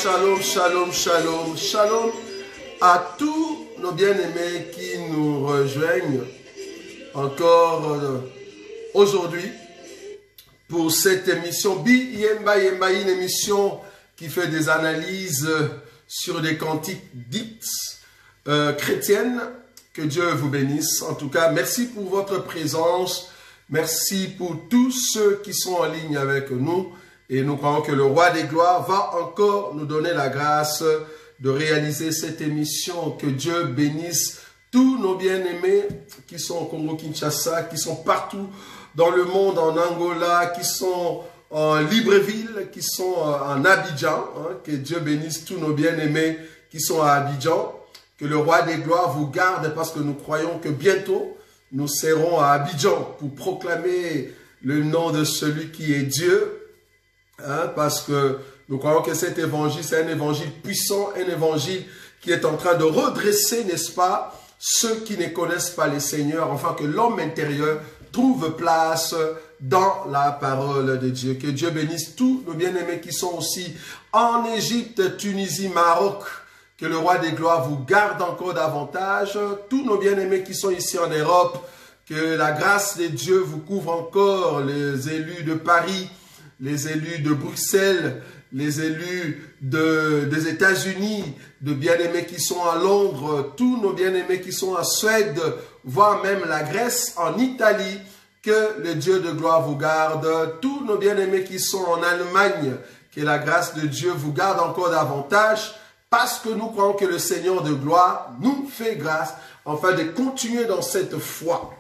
Shalom, shalom, shalom, shalom à tous nos bien-aimés qui nous rejoignent encore aujourd'hui pour cette émission Bi Yemba Yemba, une émission qui fait des analyses sur des cantiques dites chrétiennes. Que Dieu vous bénisse. En tout cas, merci pour votre présence. Merci pour tous ceux qui sont en ligne avec nous. Et nous croyons que le Roi des Gloires va encore nous donner la grâce de réaliser cette émission. Que Dieu bénisse tous nos bien-aimés qui sont au Congo-Kinshasa, qui sont partout dans le monde, en Angola, qui sont en Libreville, qui sont en Abidjan. Que Dieu bénisse tous nos bien-aimés qui sont à Abidjan. Que le Roi des Gloires vous garde parce que nous croyons que bientôt, nous serons à Abidjan pour proclamer le nom de celui qui est Dieu. Parce que nous croyons que cet évangile, c'est un évangile puissant, un évangile qui est en train de redresser, n'est-ce pas, ceux qui ne connaissent pas les seigneurs, enfin que l'homme intérieur trouve place dans la parole de Dieu. Que Dieu bénisse tous nos bien-aimés qui sont aussi en Égypte, Tunisie, Maroc. Que le Roi des Gloires vous garde encore davantage. Tous nos bien-aimés qui sont ici en Europe, que la grâce de Dieu vous couvre encore. Les élus de Paris, les élus de Bruxelles, les élus des États-Unis, de bien-aimés qui sont à Londres, tous nos bien-aimés qui sont en Suède, voire même la Grèce, en Italie. Que le Dieu de gloire vous garde. Tous nos bien-aimés qui sont en Allemagne, que la grâce de Dieu vous garde encore davantage. Parce que nous croyons que le Seigneur de gloire nous fait grâce, afin de continuer dans cette foi.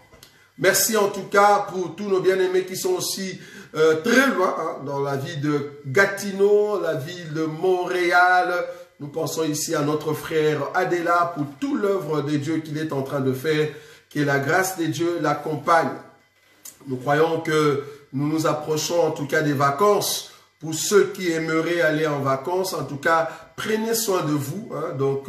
Merci en tout cas pour tous nos bien-aimés qui sont aussi très loin, dans la ville de Gatineau, la ville de Montréal. Nous pensons ici à notre frère Adela pour toute l'œuvre de Dieu qu'il est en train de faire. Que la grâce de Dieu l'accompagne. Nous croyons que nous nous approchons en tout cas des vacances. Pour ceux qui aimeraient aller en vacances, en tout cas, prenez soin de vous. Donc,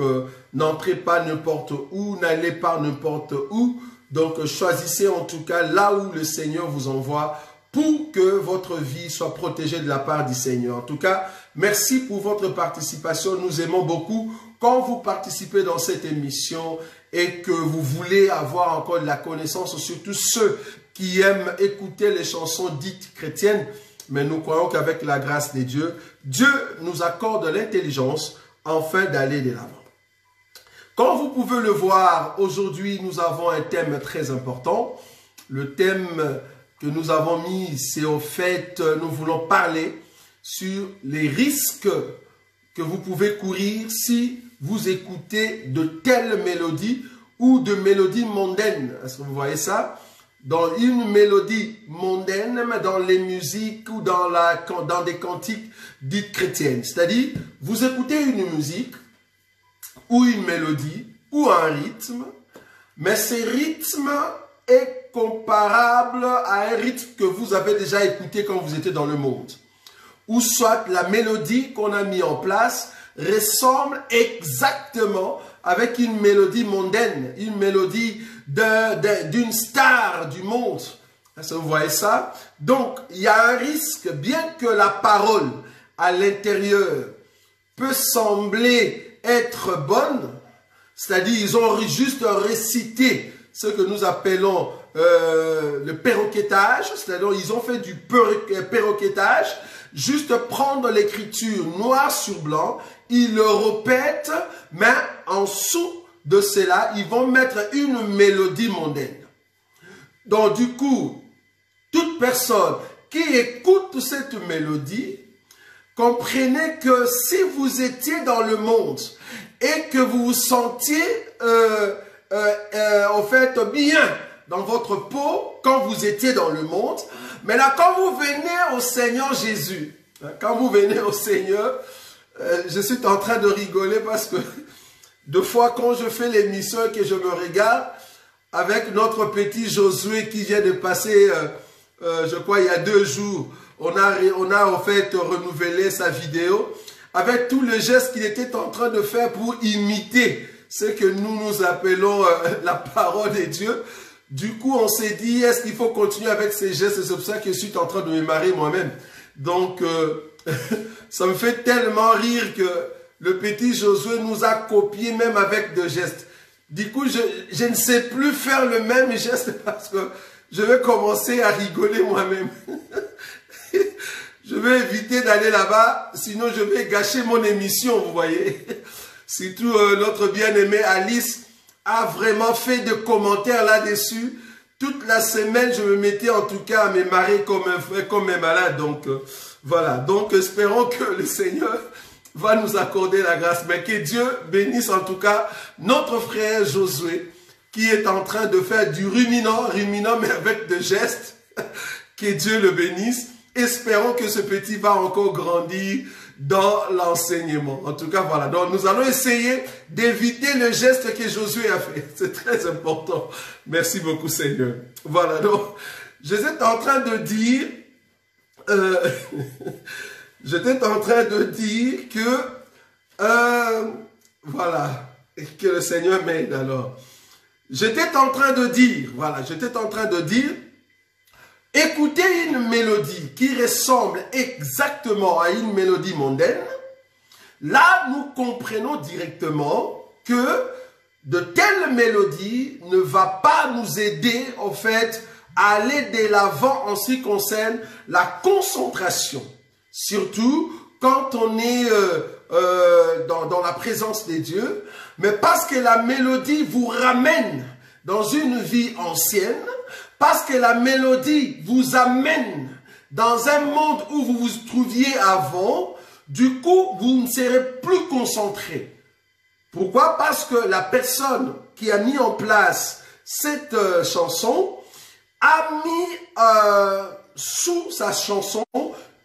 n'entrez pas n'importe où, n'allez pas n'importe où. Donc, choisissez en tout cas là où le Seigneur vous envoie pour que votre vie soit protégée de la part du Seigneur. En tout cas, merci pour votre participation. Nous aimons beaucoup quand vous participez dans cette émission et que vous voulez avoir encore de la connaissance, surtout ceux qui aiment écouter les chansons dites chrétiennes. Mais nous croyons qu'avec la grâce de Dieu, Dieu nous accorde l'intelligence afin d'aller de l'avant. Comme vous pouvez le voir, aujourd'hui, nous avons un thème très important. Le thème que nous avons mis, c'est au fait, nous voulons parler sur les risques que vous pouvez courir si vous écoutez de telles mélodies ou de mélodies mondaines. Est-ce que vous voyez ça? Dans une mélodie mondaine, mais dans les musiques ou dans des cantiques dites chrétiennes. C'est-à-dire, vous écoutez une musique ou une mélodie ou un rythme, mais ce rythme est comparable à un rythme que vous avez déjà écouté quand vous étiez dans le monde. Ou soit la mélodie qu'on a mis en place ressemble exactement avec une mélodie mondaine, une mélodie d'une star du monde. Est-ce que vous voyez ça? Donc, il y a un risque, bien que la parole à l'intérieur peut sembler être bonne, c'est-à-dire ils ont juste récité ce que nous appelons le perroquetage, c'est-à-dire ils ont fait du perroquetage, juste prendre l'écriture noir sur blanc, ils le répètent, mais en dessous de cela, ils vont mettre une mélodie mondaine. Donc du coup, toute personne qui écoute cette mélodie, comprenez que si vous étiez dans le monde et que vous vous sentiez en fait bien dans votre peau quand vous étiez dans le monde, mais là quand vous venez au Seigneur Jésus, quand vous venez au Seigneur, je suis en train de rigoler parce que deux fois quand je fais l'émission et que je me regarde avec notre petit Josué qui vient de passer, je crois il y a 2 jours, on a en fait renouvelé sa vidéo avec tout le geste qu'il était en train de faire pour imiter ce que nous appelons la parole de Dieu. Du coup, on s'est dit, est-ce qu'il faut continuer avec ces gestes? C'est pour ça que je suis en train de me marrer moi-même. Donc, ça me fait tellement rire que le petit Josué nous a copié même avec des gestes. Du coup, je ne sais plus faire le même geste parce que je vais commencer à rigoler moi-même. Je vais éviter d'aller là-bas, sinon je vais gâcher mon émission, vous voyez. Surtout notre bien-aimée Alice a vraiment fait des commentaires là-dessus. Toute la semaine, je me mettais en tout cas à me marrer comme un malade. Donc, voilà. Donc, espérons que le Seigneur va nous accorder la grâce. Mais que Dieu bénisse en tout cas notre frère Josué, qui est en train de faire du ruminant mais avec des gestes. Que Dieu le bénisse. Espérons que ce petit va encore grandir dans l'enseignement. En tout cas, voilà. Donc, nous allons essayer d'éviter le geste que Josué a fait. C'est très important. Merci beaucoup, Seigneur. Voilà. Donc, j'étais en train de dire... j'étais en train de dire que... voilà. Que le Seigneur m'aide alors. J'étais en train de dire... Voilà. J'étais en train de dire... Écoutez une mélodie qui ressemble exactement à une mélodie mondaine. Là, nous comprenons directement que de telles mélodies ne va pas nous aider, en fait, à aller de l'avant en ce qui concerne la concentration. Surtout quand on est dans la présence de Dieu. Mais parce que la mélodie vous ramène dans une vie ancienne, parce que la mélodie vous amène dans un monde où vous vous trouviez avant, du coup, vous ne serez plus concentré. Pourquoi? Parce que la personne qui a mis en place cette chanson a mis sous sa chanson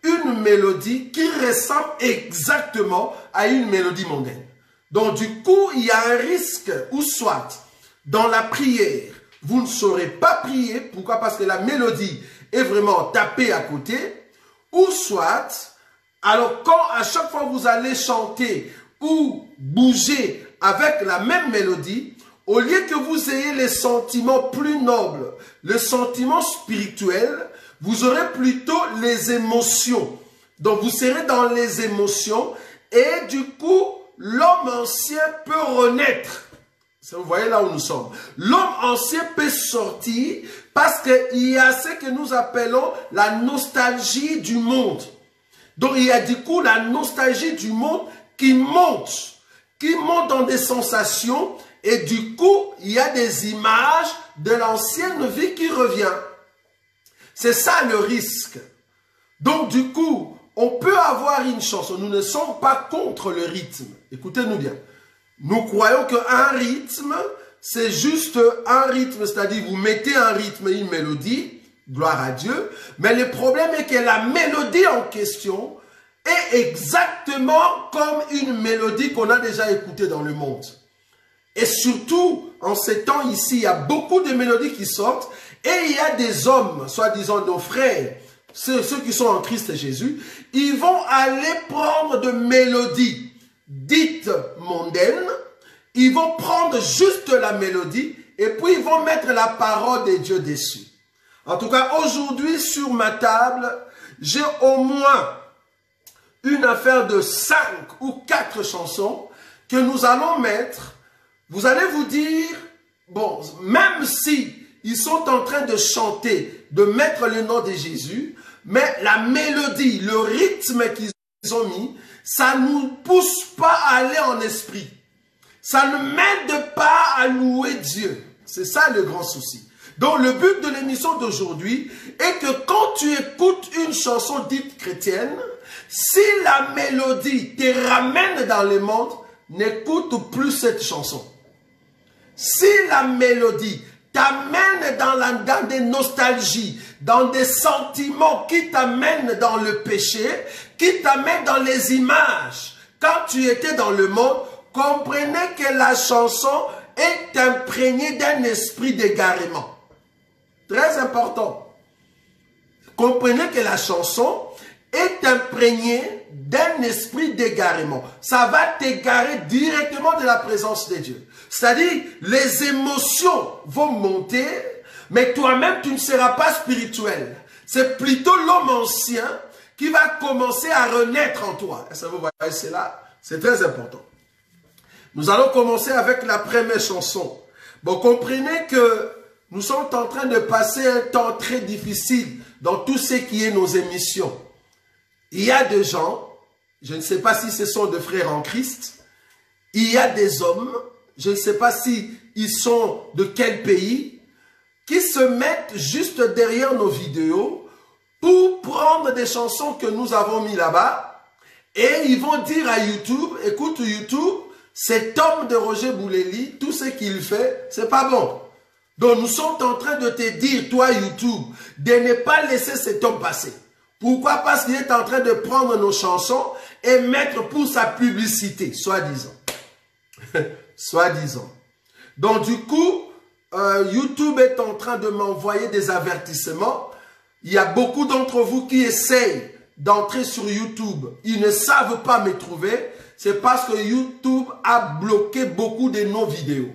une mélodie qui ressemble exactement à une mélodie mondaine. Donc, du coup, il y a un risque, ou soit, dans la prière, vous ne saurez pas prier. Pourquoi? Parce que la mélodie est vraiment tapée à côté. Ou soit, alors quand à chaque fois vous allez chanter ou bouger avec la même mélodie, au lieu que vous ayez les sentiments plus nobles, le sentiment spirituel, vous aurez plutôt les émotions. Donc vous serez dans les émotions et du coup, l'homme ancien peut renaître. Vous voyez là où nous sommes. L'homme ancien peut sortir parce qu'il y a ce que nous appelons la nostalgie du monde. Donc il y a du coup la nostalgie du monde qui monte dans des sensations et du coup il y a des images de l'ancienne vie qui revient. C'est ça le risque. Donc du coup, on peut avoir une chanson. Nous ne sommes pas contre le rythme. Écoutez-nous bien. Nous croyons qu'un rythme, c'est juste un rythme, c'est-à-dire vous mettez un rythme et une mélodie, gloire à Dieu, mais le problème est que la mélodie en question est exactement comme une mélodie qu'on a déjà écoutée dans le monde. Et surtout, en ces temps ici, il y a beaucoup de mélodies qui sortent et il y a des hommes, soi-disant nos frères, ceux qui sont en Christ Jésus, ils vont aller prendre de mélodies dites mondaines, ils vont prendre juste la mélodie et puis ils vont mettre la parole de Dieu dessus. En tout cas, aujourd'hui, sur ma table, j'ai au moins une affaire de 5 ou 4 chansons que nous allons mettre. Vous allez vous dire, bon, même si ils sont en train de chanter, de mettre le nom de Jésus, mais la mélodie, le rythme qu'ils ont mis, ça ne nous pousse pas à aller en esprit. Ça ne m'aide pas à louer Dieu. C'est ça le grand souci. Donc le but de l'émission d'aujourd'hui est que quand tu écoutes une chanson dite chrétienne, si la mélodie te ramène dans le monde, n'écoute plus cette chanson. Si la mélodie t'amène dans des nostalgies, dans des sentiments qui t'amènent dans le péché, qui t'amènent dans les images, quand tu étais dans le monde, comprenez que la chanson est imprégnée d'un esprit d'égarement. Très important. Comprenez que la chanson est imprégnée d'un esprit d'égarement. Ça va t'égarer directement de la présence de Dieu. C'est-à-dire, les émotions vont monter, mais toi-même, tu ne seras pas spirituel. C'est plutôt l'homme ancien qui va commencer à renaître en toi. Est-ce que vous voyez cela? C'est très important. Nous allons commencer avec la première chanson. Bon, comprenez que nous sommes en train de passer un temps très difficile dans tout ce qui est nos émissions. Il y a des gens, je ne sais pas si ce sont des frères en Christ, il y a des hommes, je ne sais pas si ils sont de quel pays, qui se mettent juste derrière nos vidéos pour prendre des chansons que nous avons mis là-bas et ils vont dire à YouTube, écoute YouTube, cet homme de Roger Bouleli, tout ce qu'il fait, c'est pas bon. Donc nous sommes en train de te dire, toi YouTube, de ne pas laisser cet homme passer. Pourquoi? Parce qu'il est en train de prendre nos chansons et mettre pour sa publicité, soi-disant. Soi-disant. Donc du coup, YouTube est en train de m'envoyer des avertissements. Il y a beaucoup d'entre vous qui essayent d'entrer sur YouTube. Ils ne savent pas me trouver. C'est parce que YouTube a bloqué beaucoup de nos vidéos.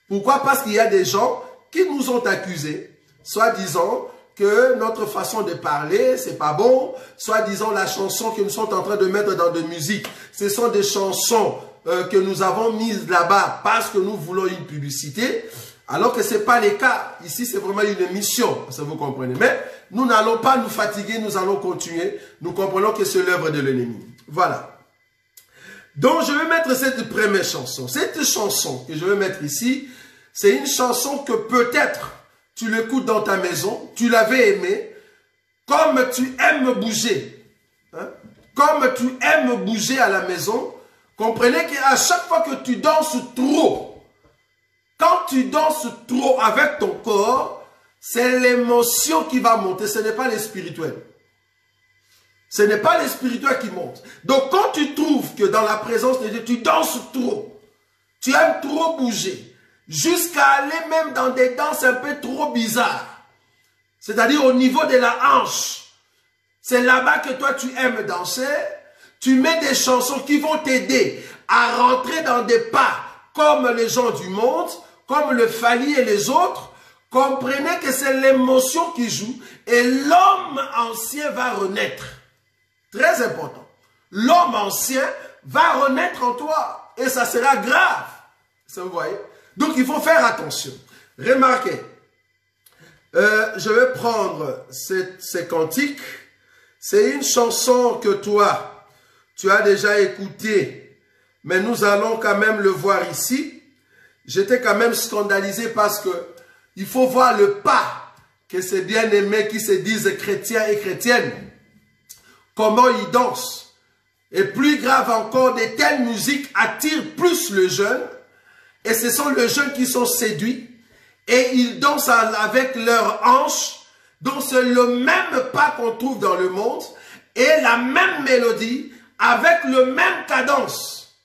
Pourquoi? Parce qu'il y a des gens qui nous ont accusés, soi-disant que notre façon de parler, c'est pas bon, soi-disant la chanson que nous sommes en train de mettre dans de musique, ce sont des chansons que nous avons mises là-bas parce que nous voulons une publicité, alors que ce n'est pas le cas. Ici, c'est vraiment une émission, ça vous comprenez. Mais nous n'allons pas nous fatiguer, nous allons continuer. Nous comprenons que c'est l'œuvre de l'ennemi. Voilà. Donc, je vais mettre cette première chanson. Cette chanson que je vais mettre ici, c'est une chanson que peut-être tu l'écoutes dans ta maison, tu l'avais aimée, comme tu aimes bouger. Hein? Comme tu aimes bouger à la maison, comprenez qu'à chaque fois que tu danses trop, quand tu danses trop avec ton corps, c'est l'émotion qui va monter, ce n'est pas le spirituel. Ce n'est pas le spirituel qui monte. Donc quand tu trouves que dans la présence de Dieu, tu danses trop, tu aimes trop bouger, jusqu'à aller même dans des danses un peu trop bizarres, c'est-à-dire au niveau de la hanche, c'est là-bas que toi tu aimes danser, tu mets des chansons qui vont t'aider à rentrer dans des pas comme les gens du monde, comme le Fali et les autres. Comprenez que c'est l'émotion qui joue et l'homme ancien va renaître. Très important. L'homme ancien va renaître en toi et ça sera grave. Ça vous voyez? Donc il faut faire attention. Remarquez, je vais prendre ces cantiques. C'est une chanson que toi, tu as déjà écoutée, mais nous allons quand même le voir ici. J'étais quand même scandalisé parce que il faut voir le pas que ces bien-aimés qui se disent chrétiens et chrétiennes, comment ils dansent. Et plus grave encore, de telles musiques attirent plus le jeune. Et ce sont les jeunes qui sont séduits. Et ils dansent avec leurs hanches. Donc c'est le même pas qu'on trouve dans le monde. Et la même mélodie avec le même cadence.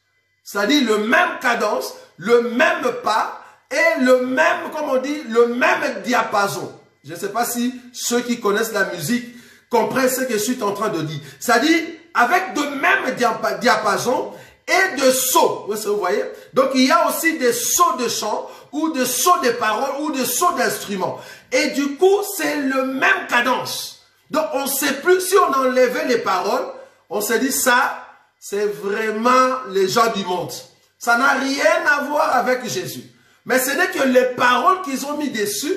C'est-à-dire le même cadence, le même pas et le même, comme on dit, le même diapason. Je ne sais pas si ceux qui connaissent la musique comprennent ce que je suis en train de dire. C'est-à-dire avec de même diapason et de sauts. Vous voyez? Donc il y a aussi des sauts de chant ou des sauts de paroles ou des sauts d'instruments. Et du coup, c'est le même cadence. Donc on ne sait plus si on enlevait les paroles, on se dit ça, c'est vraiment les gens du monde. Ça n'a rien à voir avec Jésus. Mais ce n'est que les paroles qu'ils ont mis dessus,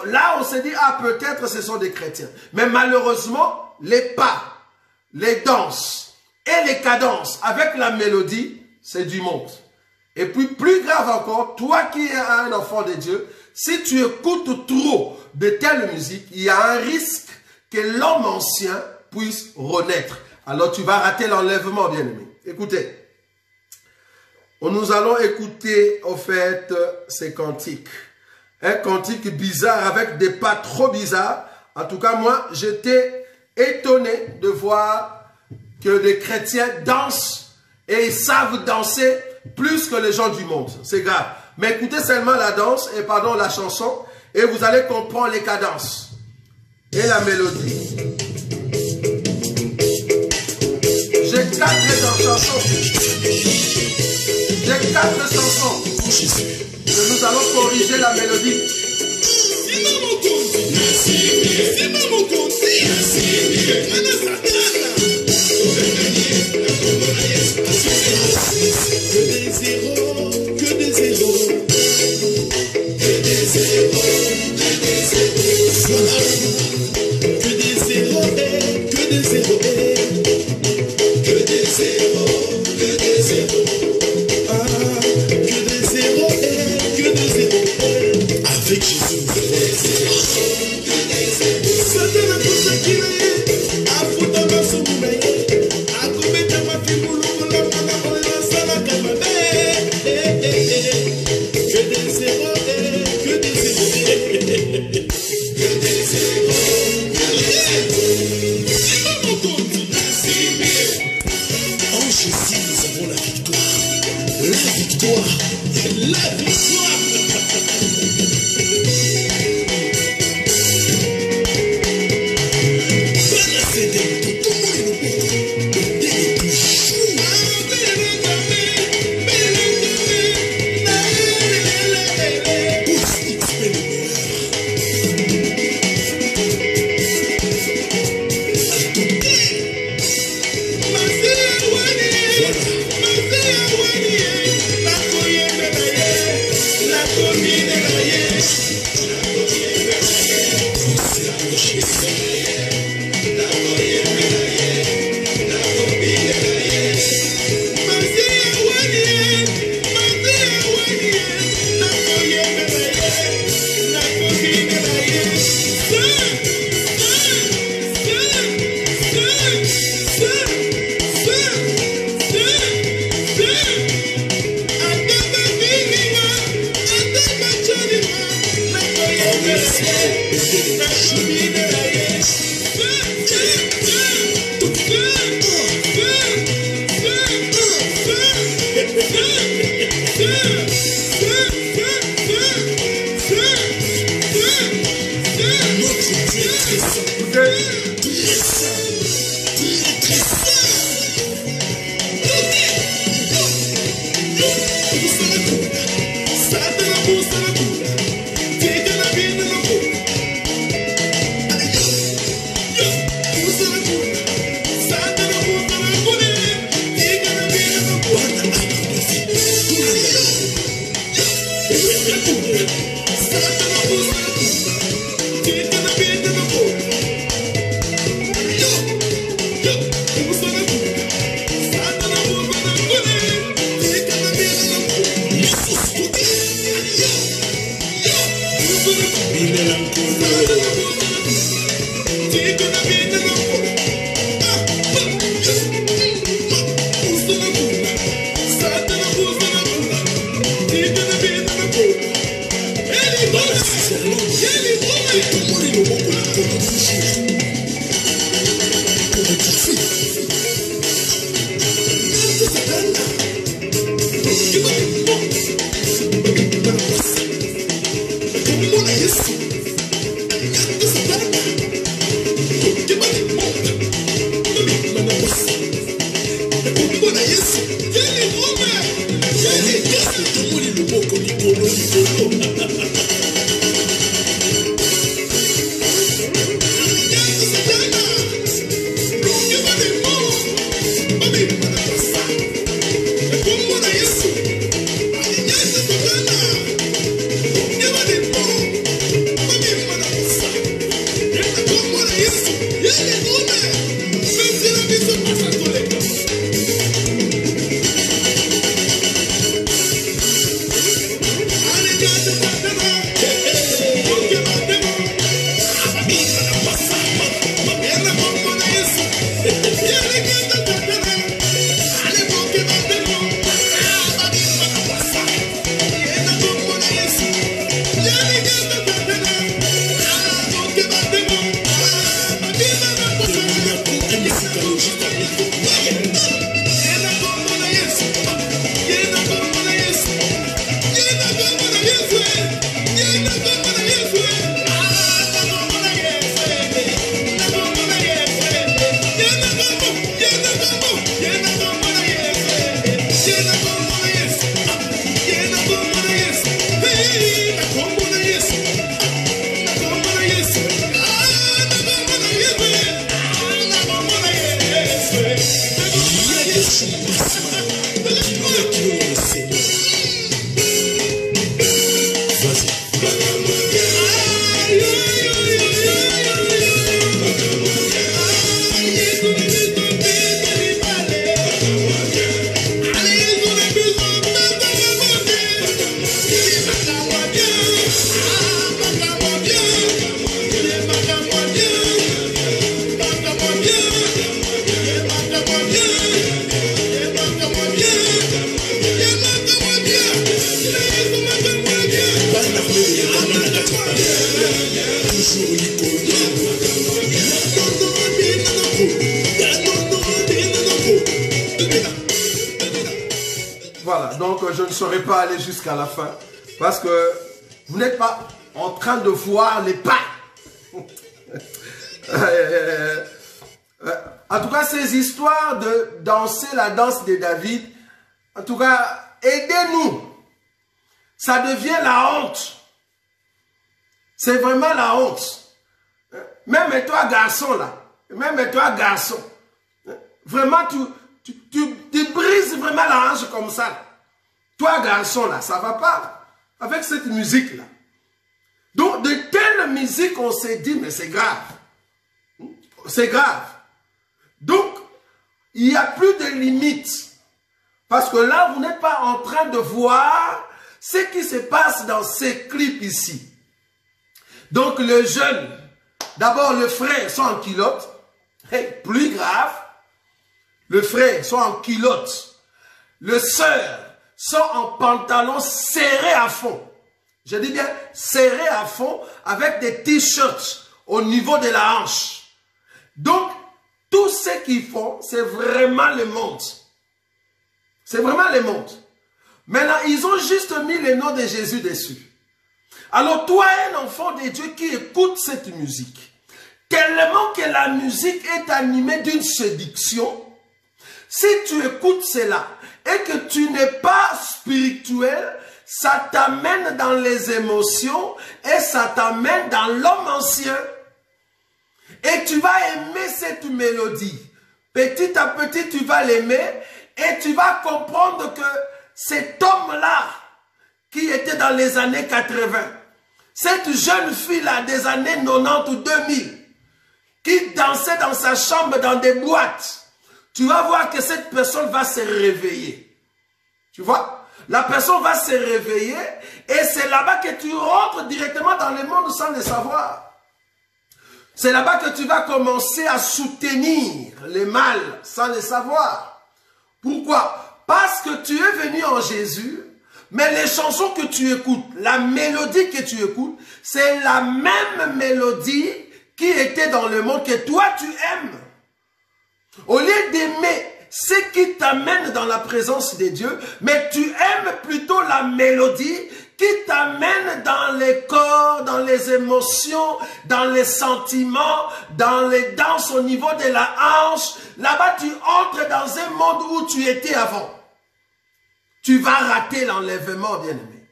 là on se dit, ah peut-être ce sont des chrétiens. Mais malheureusement, les pas, les danses et les cadences avec la mélodie, c'est du monde. Et puis plus grave encore, toi qui es un enfant de Dieu, si tu écoutes trop de telle musique, il y a un risque que l'homme ancien puisse renaître. Alors tu vas rater l'enlèvement, bien-aimé. Écoutez. Nous allons écouter, au fait, ces cantiques. Un cantique bizarre avec des pas trop bizarres. En tout cas, moi, j'étais étonné de voir que les chrétiens dansent et ils savent danser plus que les gens du monde. C'est grave. Mais écoutez seulement la danse, et pardon, la chanson, et vous allez comprendre les cadences et la mélodie. J'ai 4 chansons. J'ai 4 chansons. Et nous allons corriger la mélodie. Got Voilà, donc je ne saurais pas aller jusqu'à la fin parce que vous n'êtes pas en train de voir les pas. En tout cas, ces histoires de danser la danse de David, en tout cas, aidez-nous. Ça devient la honte. C'est vraiment la honte. Même toi, garçon, là. Même toi, garçon. Vraiment, tu brises vraiment la hanche comme ça. Toi, garçon, là, ça ne va pas avec cette musique-là. Donc, de telle musique, on s'est dit, mais c'est grave. C'est grave. Donc, il n'y a plus de limites. Parce que là, vous n'êtes pas en train de voir ce qui se passe dans ces clips ici. Donc, le jeune, d'abord, le frère sont en culotte. Et plus grave, le frère sont en culotte. Le sœur sont en pantalon serré à fond. Je dis bien serré à fond avec des t-shirts au niveau de la hanche. Donc, tout ce qu'ils font, c'est vraiment le monde. C'est vraiment le monde. Maintenant, ils ont juste mis le nom de Jésus dessus. Alors, toi, un enfant de Dieu qui écoute cette musique, tellement que la musique est animée d'une séduction, si tu écoutes cela et que tu n'es pas spirituel, ça t'amène dans les émotions et ça t'amène dans l'homme ancien. Et tu vas aimer cette mélodie. Petit à petit, tu vas l'aimer et tu vas comprendre que cet homme-là, qui était dans les années 80, cette jeune fille-là des années 90 ou 2000, qui dansait dans sa chambre dans des boîtes, tu vas voir que cette personne va se réveiller. Tu vois? La personne va se réveiller et c'est là-bas que tu rentres directement dans le monde sans le savoir. C'est là-bas que tu vas commencer à soutenir les mal sans le savoir. Pourquoi? Parce que tu es venu en Jésus, mais les chansons que tu écoutes, la mélodie que tu écoutes, c'est la même mélodie qui était dans le monde que toi tu aimes. Au lieu d'aimer ce qui t'amène dans la présence de Dieu, mais tu aimes plutôt la mélodie qui t'amène dans les corps, dans les émotions, dans les sentiments, dans les danses au niveau de la hanche. Là-bas, tu entres dans un monde où tu étais avant. Tu vas rater l'enlèvement, bien-aimé.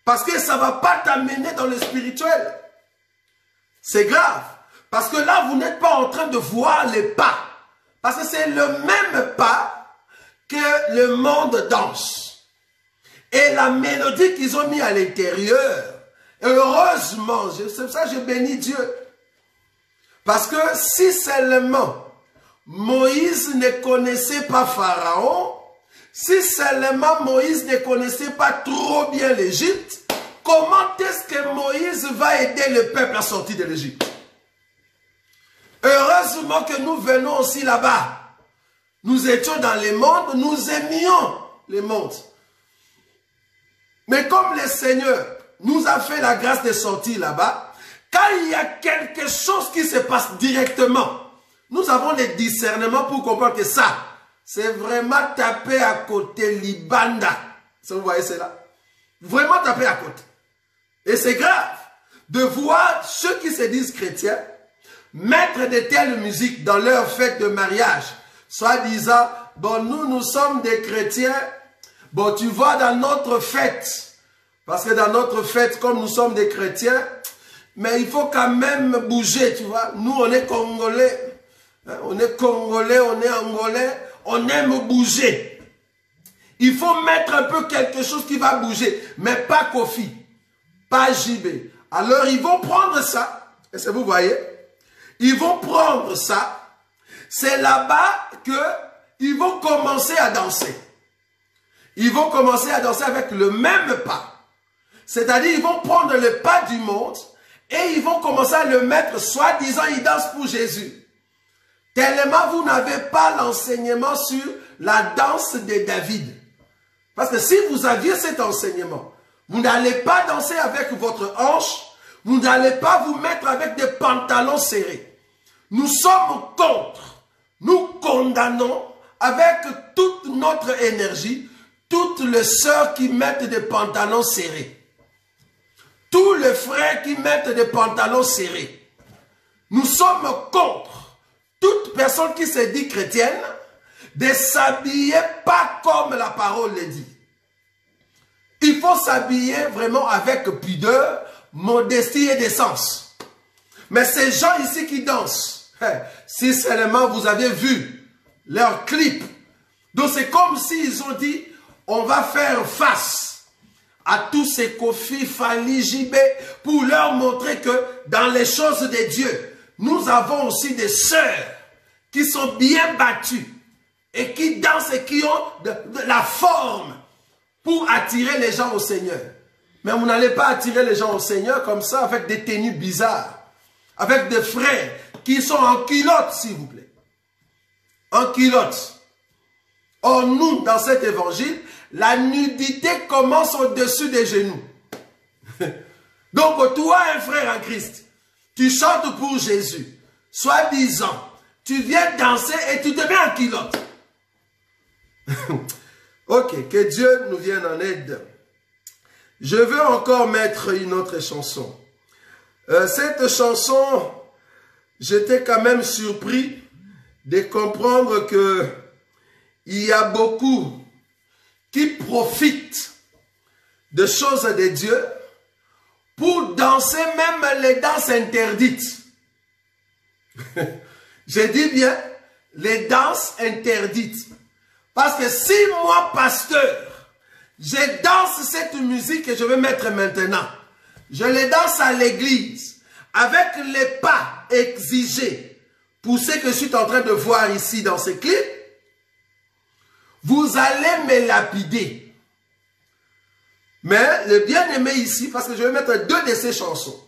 Parce que ça ne va pas t'amener dans le spirituel. C'est grave. Parce que là, vous n'êtes pas en train de voir les pas. Parce que c'est le même pas que le monde danse. Et la mélodie qu'ils ont mis à l'intérieur, heureusement, c'est pour ça que je bénis Dieu. Parce que si seulement Moïse ne connaissait pas Pharaon, si seulement Moïse ne connaissait pas trop bien l'Égypte, comment est-ce que Moïse va aider le peuple à sortir de l'Égypte? Heureusement que nous venons aussi là-bas. Nous étions dans le monde, nous aimions le monde. Mais comme le Seigneur nous a fait la grâce de sortir là-bas, quand il y a quelque chose qui se passe directement, nous avons le discernement pour comprendre que ça, c'est vraiment taper à côté Libanda. Vous voyez cela? Vraiment taper à côté. Et c'est grave de voir ceux qui se disent chrétiens mettre de telles musiques dans leur fête de mariage, soit disant, bon, nous sommes des chrétiens, bon, tu vois, dans notre fête, parce que dans notre fête, comme nous sommes des chrétiens, mais il faut quand même bouger, tu vois. Nous, on est Congolais, on est Congolais, on est Angolais, on aime bouger. Il faut mettre un peu quelque chose qui va bouger, mais pas Kofi. pas JB. Alors ils vont prendre ça, est-ce que vous voyez? Ils vont prendre ça, c'est là-bas qu'ils vont commencer à danser. Ils vont commencer à danser avec le même pas. C'est-à-dire, ils vont prendre le pas du monde et ils vont commencer à le mettre, soi-disant, ils dansent pour Jésus. Tellement vous n'avez pas l'enseignement sur la danse de David. Parce que si vous aviez cet enseignement, vous n'allez pas danser avec votre hanche, vous n'allez pas vous mettre avec des pantalons serrés. Nous sommes contre, nous condamnons avec toute notre énergie, toutes les sœurs qui mettent des pantalons serrés. Tous les frères qui mettent des pantalons serrés. Nous sommes contre toute personne qui se dit chrétienne de s'habiller pas comme la parole le dit. Il faut s'habiller vraiment avec pudeur, modestie et décence. Mais ces gens ici qui dansent, si seulement vous avez vu leur clip, donc c'est comme s'ils ont dit, on va faire face à tous ces Kofi, Fali, JB pour leur montrer que dans les choses de Dieu, nous avons aussi des sœurs qui sont bien battues et qui dansent et qui ont de la forme pour attirer les gens au Seigneur. Mais vous n'allez pas attirer les gens au Seigneur comme ça avec des tenues bizarres, avec des frères qui sont en culotte, s'il vous plaît. En culotte. Or, nous, dans cet évangile, la nudité commence au-dessus des genoux. Donc, toi, un frère en Christ, tu chantes pour Jésus. Soi-disant, tu viens danser et tu te mets en culotte. Ok, que Dieu nous vienne en aide. Je veux encore mettre une autre chanson. Cette chanson, j'étais quand même surpris de comprendre que il y a beaucoup qui profitent de choses de Dieu pour danser même les danses interdites. Je dis bien les danses interdites. Parce que si moi, pasteur, je danse cette musique que je vais mettre maintenant, je les danse à l'église, avec les pas exigés, pour ce que je suis en train de voir ici dans ce clip, vous allez me lapider. Mais le bien-aimé ici, parce que je vais mettre deux de ces chansons.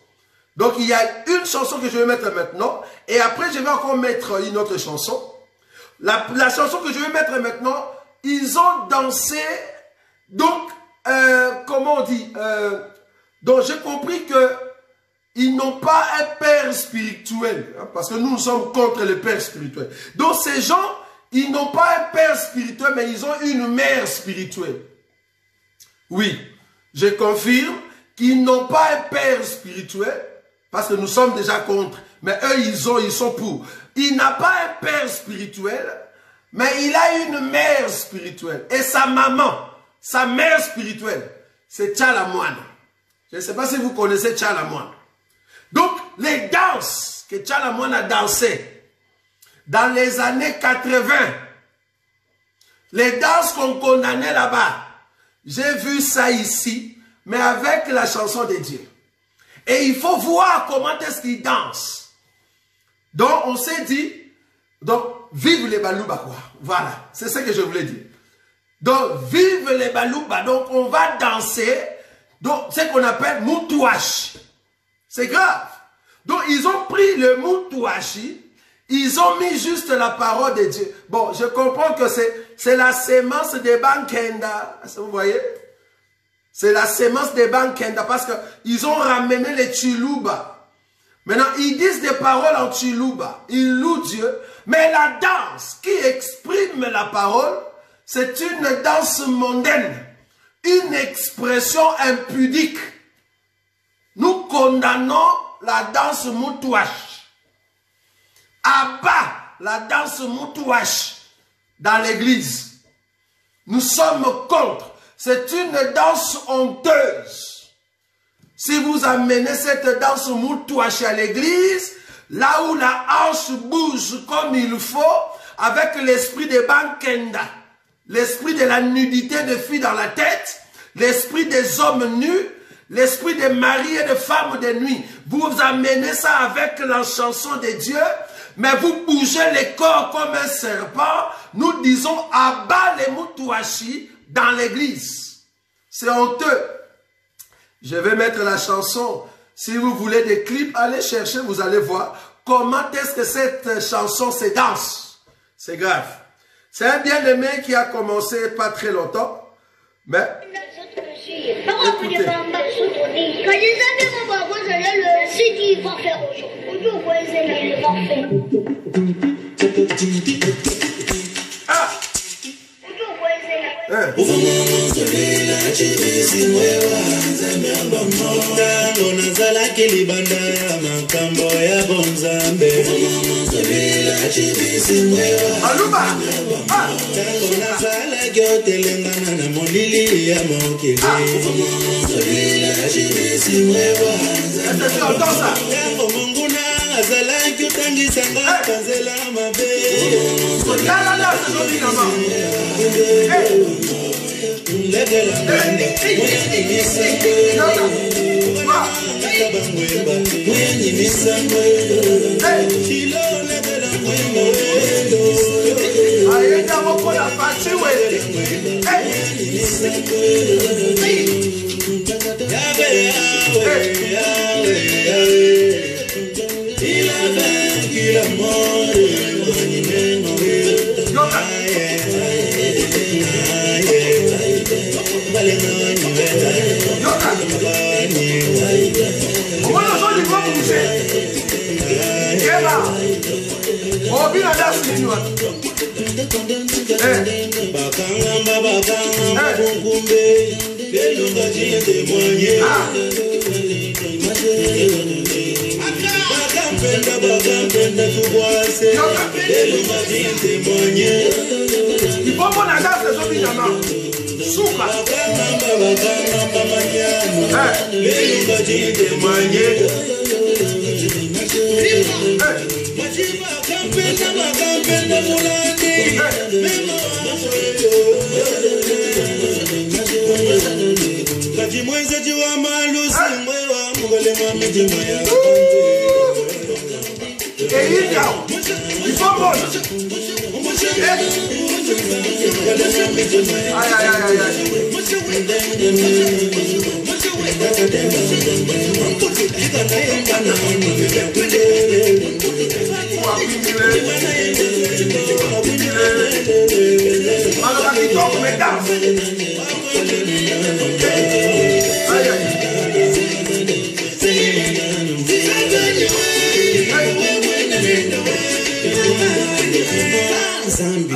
Donc il y a une chanson que je vais mettre maintenant, et après je vais encore mettre une autre chanson. La chanson que je vais mettre maintenant, ils ont dansé, donc, comment on dit, donc j'ai compris que ils n'ont pas un père spirituel, hein, parce que nous sommes contre le père spirituel. Donc ces gens, ils n'ont pas un père spirituel, mais ils ont une mère spirituelle. Oui, je confirme qu'ils n'ont pas un père spirituel, parce que nous sommes déjà contre, mais eux, ils sont pour. Il n'a pas un père spirituel, mais il a une mère spirituelle. Et sa maman, sa mère spirituelle, c'est Tchalamoine. Je ne sais pas si vous connaissez Tchalamoine. Donc, les danses que Tchalamoine a dansées dans les années 80, les danses qu'on condamnait là-bas, j'ai vu ça ici, mais avec la chanson de Dieu. Et il faut voir comment est-ce qu'ils dansent. Donc, on s'est dit, donc, vive les Balouba, quoi. Voilà, c'est ce que je voulais dire. Donc, vive les Balouba. Donc, on va danser, donc, ce qu'on appelle Moutouache. C'est grave. Donc, ils ont pris le Moutouachi, ils ont mis juste la parole de Dieu. Bon, je comprends que c'est la sémence des Bankenda. Vous voyez? C'est la sémence des Bankenda parce qu'ils ont ramené les Chiluba. Maintenant, ils disent des paroles en Chiluba. Ils louent Dieu. Mais la danse qui exprime la parole, c'est une danse mondaine. Une expression impudique. Nous condamnons la danse moutouache. Abat la danse moutouache dans l'église. Nous sommes contre. C'est une danse honteuse. Si vous amenez cette danse moutouache à l'église, là où la hanche bouge comme il faut, avec l'esprit de Bankenda, l'esprit de la nudité de filles dans la tête, l'esprit des hommes nus, l'esprit de mari et de femme de nuit. Vous amenez ça avec la chanson de Dieu, mais vous bougez les corps comme un serpent. Nous disons abat les Mutuashi dans l'église. C'est honteux. Je vais mettre la chanson. Si vous voulez des clips, allez chercher, vous allez voir comment est-ce que cette chanson se danse. C'est grave. C'est un bien-aimé qui a commencé pas très longtemps, mais écoutez. Ah!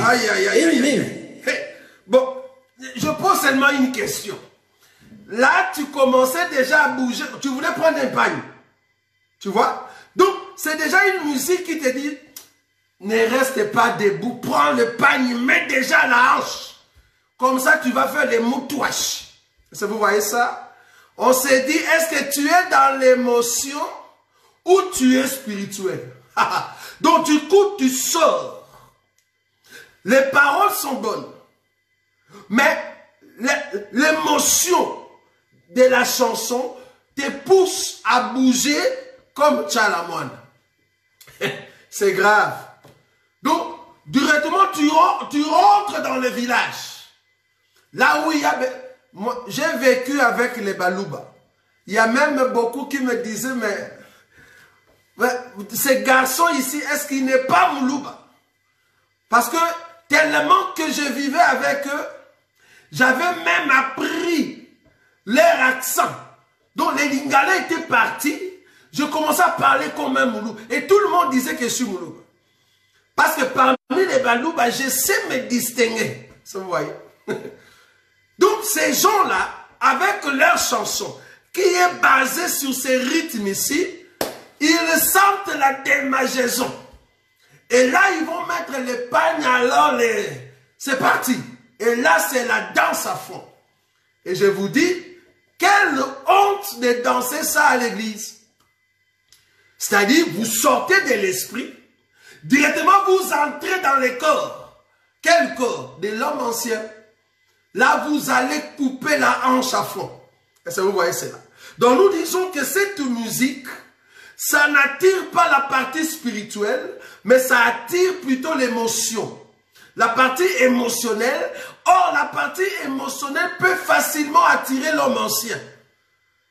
Aïe, aïe, aïe, aïe, aïe. Bon, je pose seulement une question. Là, tu commençais déjà à bouger. Tu voulais prendre un pagne. Tu vois? Donc, c'est déjà une musique qui te dit, ne reste pas debout. Prends le pagne, mets déjà la hanche. Comme ça, tu vas faire les moutouaches. Est-ce que vous voyez ça? On s'est dit, est-ce que tu es dans l'émotion ou tu es spirituel? Donc, du coup, tu sors. Les paroles sont bonnes. Mais l'émotion de la chanson te pousse à bouger comme Tchalamoine. C'est grave. Donc, directement, tu rentres dans le village. Là où il y a... Moi, j'ai vécu avec les Balouba. Il y a même beaucoup qui me disaient, mais ces garçons ici, est-ce qu'il n'est pas Moulouba? Parce que tellement que je vivais avec eux, j'avais même appris leur accent. Donc les Lingala étaient partis, je commençais à parler comme un Moulou. Et tout le monde disait que je suis Moulouba. Parce que parmi les Balouba, je sais me distinguer. Vous voyez? Donc ces gens-là, avec leur chanson, qui est basée sur ces rythmes ici, ils sentent la démagaison. Et là, ils vont mettre les pagnes, alors c'est parti. Et là, c'est la danse à fond. Et je vous dis, quelle honte de danser ça à l'église. C'est-à-dire, vous sortez de l'esprit, directement vous entrez dans le corps. Quel corps? De l'homme ancien. Là, vous allez couper la hanche à fond. Est-ce que vous voyez cela? Donc nous disons que cette musique, ça n'attire pas la partie spirituelle, mais ça attire plutôt l'émotion. La partie émotionnelle. Or, la partie émotionnelle peut facilement attirer l'homme ancien.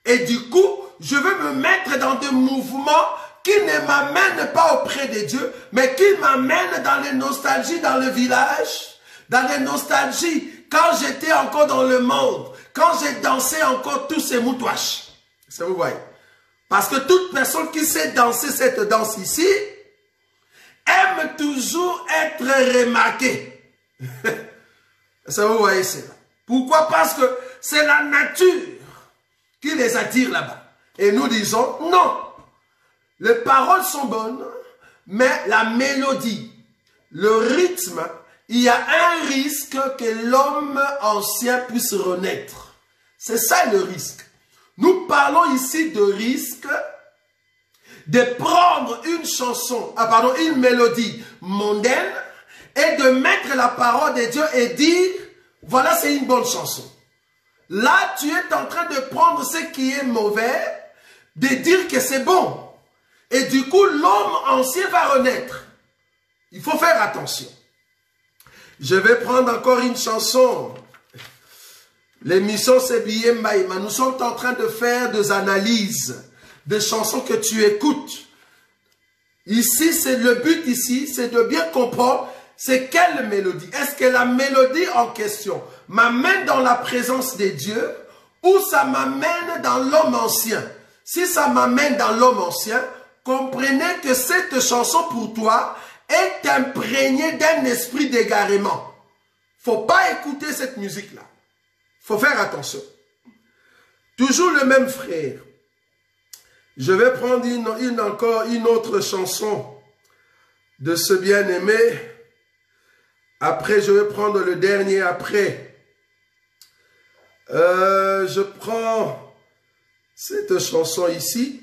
Et du coup, je veux me mettre dans des mouvements qui ne m'amènent pas auprès de Dieu, mais qui m'amènent dans les nostalgies dans le village, dans les nostalgies quand j'étais encore dans le monde, quand j'ai dansé encore tous ces moutouaches. Ça vous voyez? Parce que toute personne qui sait danser cette danse ici, aime toujours être remarquée. Ça vous voyez cela? Pourquoi? Parce que c'est la nature qui les attire là-bas. Et nous disons non. Les paroles sont bonnes, mais la mélodie, le rythme, il y a un risque que l'homme ancien puisse renaître. C'est ça le risque. Nous parlons ici de risque de prendre une chanson, une mélodie mondaine et de mettre la parole de Dieu et dire, voilà, c'est une bonne chanson. Là, tu es en train de prendre ce qui est mauvais, de dire que c'est bon. Et du coup, l'homme ancien va renaître. Il faut faire attention. Je vais prendre encore une chanson. L'émission, c'est Biyemba Yemba. Nous sommes en train de faire des analyses de chansons que tu écoutes. Ici, c'est le but ici, c'est de bien comprendre c'est quelle mélodie. Est-ce que la mélodie en question m'amène dans la présence de Dieu ou ça m'amène dans l'homme ancien? Si ça m'amène dans l'homme ancien, comprenez que cette chanson pour toi est imprégnée d'un esprit d'égarement. Faut pas écouter cette musique-là. Faut faire attention. Toujours le même frère. Je vais prendre encore une autre chanson de ce bien-aimé. Après, je vais prendre le dernier après. Je prends cette chanson ici.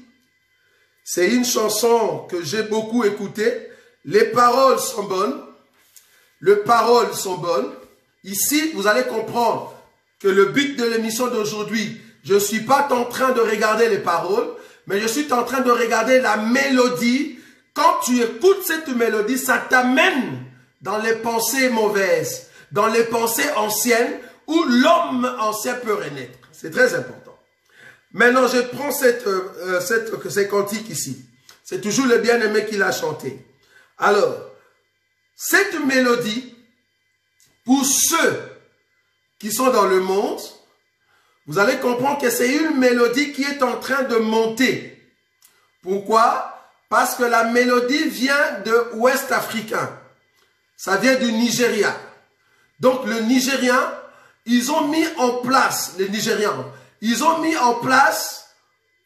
C'est une chanson que j'ai beaucoup écoutée. Les paroles sont bonnes. Les paroles sont bonnes. Ici, vous allez comprendre que le but de l'émission d'aujourd'hui, je ne suis pas en train de regarder les paroles, mais je suis en train de regarder la mélodie. Quand tu écoutes cette mélodie, ça t'amène dans les pensées mauvaises, dans les pensées anciennes, où l'homme ancien peut renaître. C'est très important. Maintenant, je prends ces cantiques ici. C'est toujours le bien-aimé qui l'a chanté. Alors, cette mélodie, pour ceux qui sont dans le monde, vous allez comprendre que c'est une mélodie qui est en train de monter. Pourquoi? Parce que la mélodie vient de l'Ouest africain. Ça vient du Nigeria. Donc le Nigérien, ils ont mis en place, les Nigérians, ils ont mis en place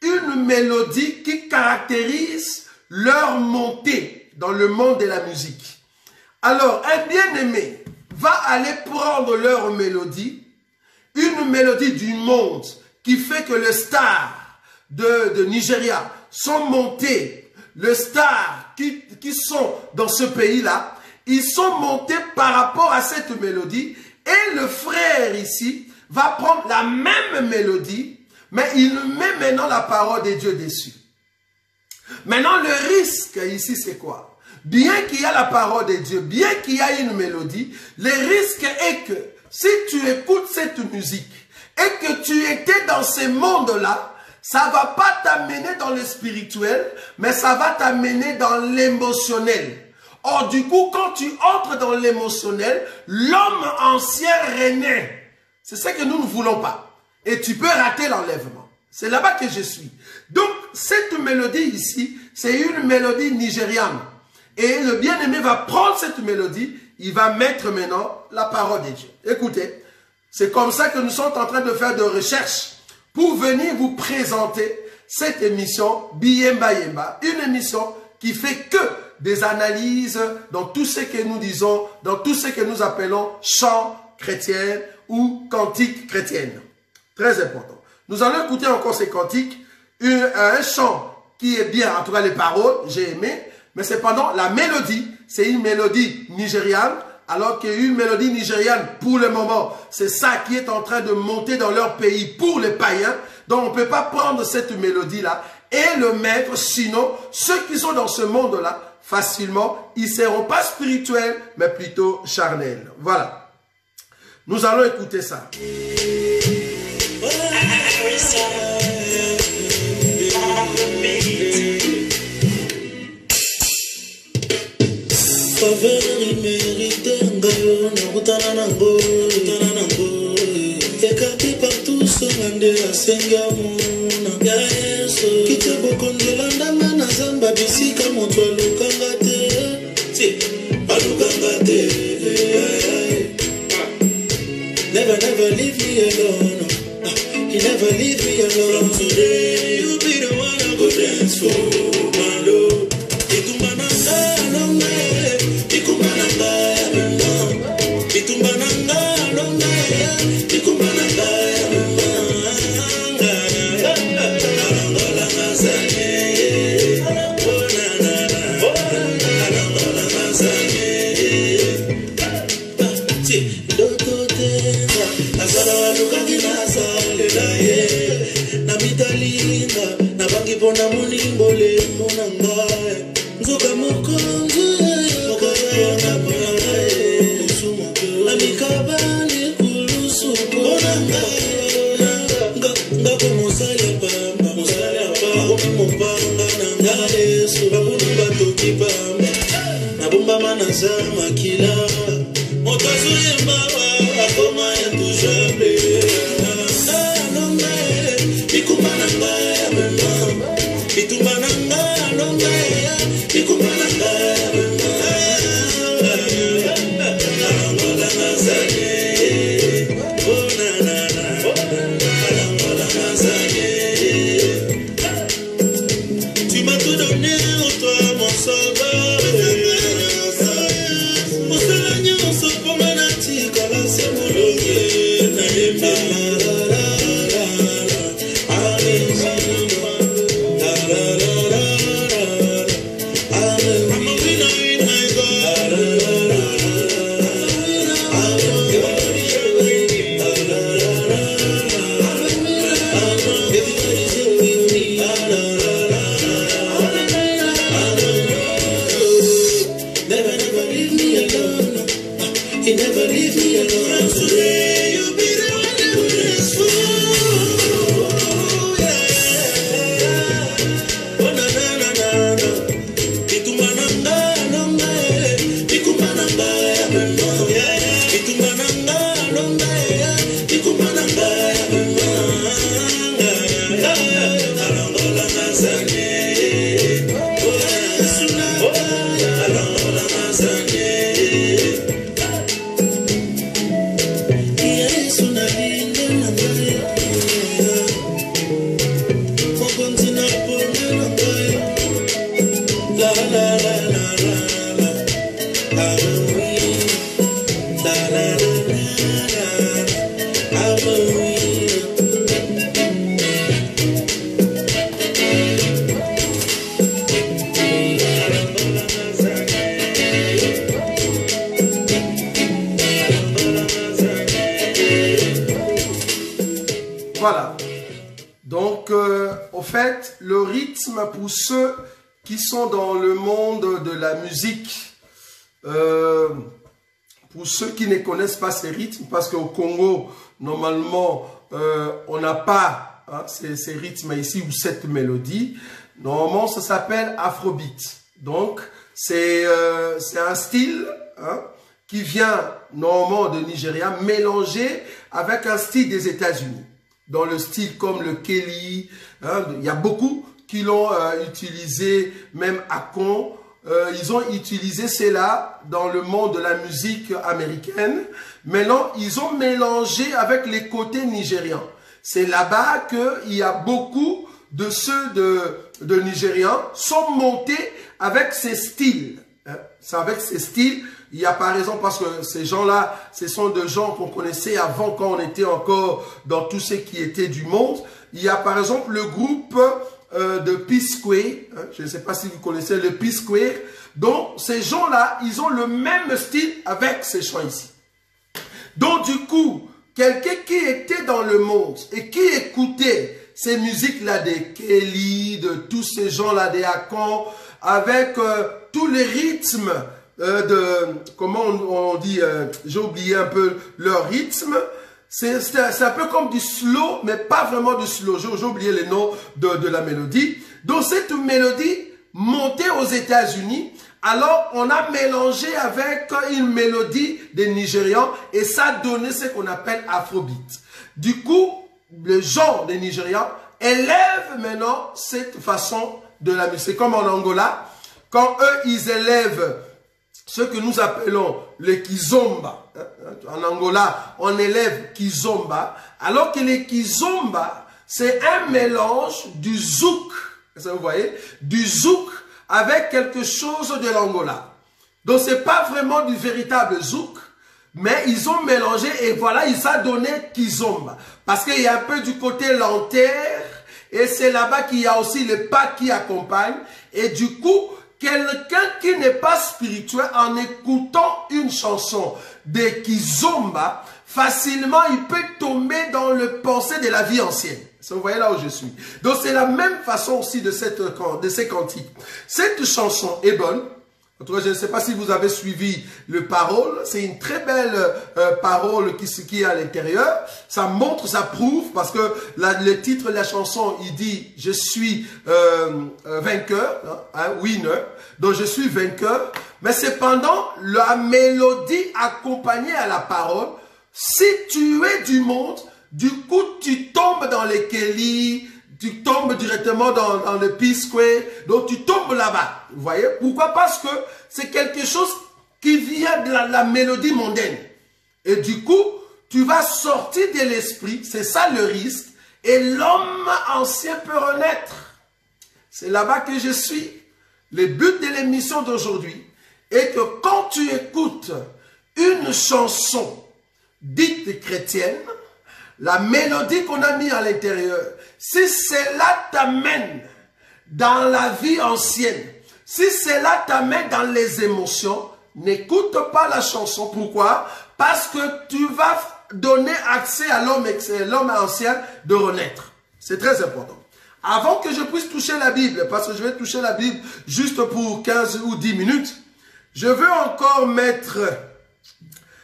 une mélodie qui caractérise leur montée dans le monde de la musique. Alors, un bien-aimé va aller prendre leur mélodie, une mélodie du monde qui fait que les stars de Nigeria sont montés, les stars qui sont dans ce pays-là, ils sont montés par rapport à cette mélodie et le frère ici va prendre la même mélodie, mais il met maintenant la parole de Dieu dessus. Maintenant, le risque ici, c'est quoi? Bien qu'il y a la parole de Dieu, bien qu'il y a une mélodie, le risque est que si tu écoutes cette musique et que tu étais dans ce monde-là, ça ne va pas t'amener dans le spirituel, mais ça va t'amener dans l'émotionnel. Or, du coup, quand tu entres dans l'émotionnel, l'homme ancien renaît. C'est ce que nous ne voulons pas. Et tu peux rater l'enlèvement. C'est là-bas que je suis. Donc, cette mélodie ici, c'est une mélodie nigériane. Et le bien-aimé va prendre cette mélodie, il va mettre maintenant la parole de Dieu. Écoutez, c'est comme ça que nous sommes en train de faire des recherches pour venir vous présenter cette émission Biyemba Yemba, une émission qui fait que des analyses dans tout ce que nous disons, dans tout ce que nous appelons chants chrétiens ou cantiques chrétiennes. Très important. Nous allons écouter encore ces cantiques, un chant qui est bien, en tout cas les paroles, j'ai aimé, mais cependant la mélodie, c'est une mélodie nigériane, alors qu'une mélodie nigériane, pour le moment, c'est ça qui est en train de monter dans leur pays pour les païens, Donc on ne peut pas prendre cette mélodie-là et le mettre, sinon ceux qui sont dans ce monde-là, facilement, ils ne seront pas spirituels, mais plutôt charnels. Voilà. Nous allons écouter ça. Ekati partout songande asenga mona ya Yesu kitebo kondelanda mana zamba bisika moto alukanga te alukanga te never leave me alone you never leave me alone from today you be the one I go dance for my love itumbananga longa ikumbananga itumbananga longa ikumbananga Bona monimbole monanga nzoka mokonzo mokonzo suma amikabane kulusu monanga ngako mosala pamba mopanga nanga Yesu bakunu batoki pamba nabomba manasa makila motazo yemba akoma yantujable ikumananga Itumananga longa ikumananga tu m'as tout donné au toi mon sauveur mon Seigneur se promenati kala semologe na yemba Voilà. Donc, au fait, le rythme pour ceux qui sont dans le monde de la musique, pour ceux qui ne connaissent pas ces rythmes, parce qu'au Congo, normalement, on n'a pas ces rythmes ici ou cette mélodie. Normalement, ça s'appelle Afrobeat. Donc, c'est un style qui vient normalement de Nigeria, mélangé avec un style des États-Unis. Dans le style comme le Kelly, il y a beaucoup qui l'ont utilisé, même Akon. Ils ont utilisé cela dans le monde de la musique américaine. Maintenant, ils ont mélangé avec les côtés nigérians. C'est là-bas qu'il y a beaucoup de ceux de Nigérians sont montés avec ces styles. C'est avec ces styles. Il y a par exemple, parce que ces gens-là, ce sont des gens qu'on connaissait avant quand on était encore dans tout ce qui était du monde. Il y a par exemple le groupe de P-Square. Je ne sais pas si vous connaissez le P-Square. Donc ces gens-là, ils ont le même style avec ces chants ici. Donc du coup, quelqu'un qui était dans le monde et qui écoutait ces musiques-là des Kelly, de tous ces gens-là, des Akon, avec tous les rythmes comment on dit, j'ai oublié un peu leur rythme. C'est un peu comme du slow, mais pas vraiment du slow. J'ai oublié les noms de la mélodie. Donc cette mélodie montée aux États-Unis, alors on a mélangé avec une mélodie des Nigérians et ça a donné ce qu'on appelle Afrobeat. Du coup, les gens des Nigérians élèvent maintenant cette façon de la musique. C'est comme en Angola, quand eux, ils élèvent ce que nous appelons le kizomba. En Angola, on élève kizomba, alors que le kizomba, c'est un mélange du zouk, vous voyez, du zouk avec quelque chose de l'Angola. Donc, c'est pas vraiment du véritable zouk, mais ils ont mélangé et voilà, ils ont donné kizomba. Parce qu'il y a un peu du côté lanterre et c'est là-bas qu'il y a aussi le pas qui accompagne. Et du coup, quelqu'un qui n'est pas spirituel, en écoutant une chanson de kizomba, facilement, il peut tomber dans le pensée de la vie ancienne. Vous voyez là où je suis. Donc, c'est la même façon aussi de ces cantiques. Cette chanson est bonne. En tout cas, je ne sais pas si vous avez suivi le parole. C'est une très belle parole qui est à l'intérieur. Ça montre, ça prouve, parce que le titre de la chanson, il dit « Je suis vainqueur hein, », winner. Donc, je suis vainqueur. Mais cependant, la mélodie accompagnée à la parole, si tu es du monde, du coup, tu tombes dans les Kelly, tu tombes directement dans le P-Square, donc tu tombes là-bas. Vous voyez? Pourquoi? Parce que c'est quelque chose qui vient de la mélodie mondaine. Et du coup, tu vas sortir de l'esprit, c'est ça le risque, et l'homme ancien peut renaître. C'est là-bas que je suis. Le but de l'émission d'aujourd'hui est que quand tu écoutes une chanson dite chrétienne, la mélodie qu'on a mis à l'intérieur, si cela t'amène dans la vie ancienne, si cela t'amène dans les émotions, n'écoute pas la chanson. Pourquoi? Parce que tu vas donner accès à l'homme ancien de renaître. C'est très important. Avant que je puisse toucher la Bible, parce que je vais toucher la Bible juste pour 15 ou 10 minutes, je veux encore mettre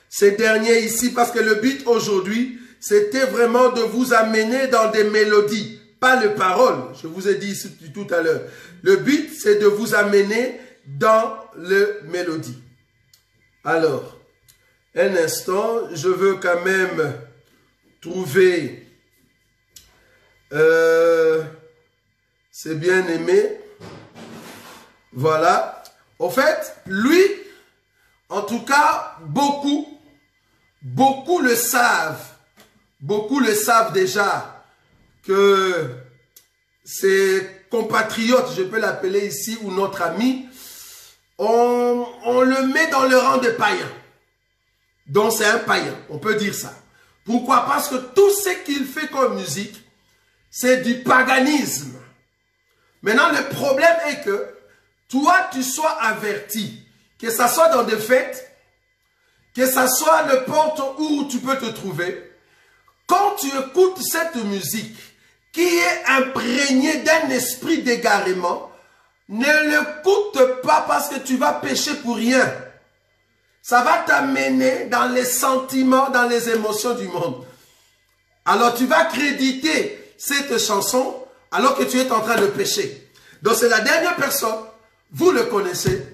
ces derniers ici, parce que le but aujourd'hui, c'était vraiment de vous amener dans des mélodies, pas les paroles. Je vous ai dit ici tout à l'heure. Le but, c'est de vous amener dans les mélodies. Alors, un instant, je veux quand même trouver c'est bien aimé. Voilà. En fait, lui, en tout cas, beaucoup le savent. Beaucoup le savent déjà que ses compatriotes, je peux l'appeler ici, ou notre ami, on le met dans le rang des païens. Donc c'est un païen, on peut dire ça. Pourquoi? Parce que tout ce qu'il fait comme musique, c'est du paganisme. Maintenant, le problème est que toi, tu sois averti, que ça soit dans des fêtes, que ça soit n'importe où tu peux te trouver. Quand tu écoutes cette musique qui est imprégnée d'un esprit d'égarement, ne l'écoute pas parce que tu vas pécher pour rien. Ça va t'amener dans les sentiments, dans les émotions du monde. Alors tu vas créditer cette chanson alors que tu es en train de pécher. Donc c'est la dernière personne, vous le connaissez.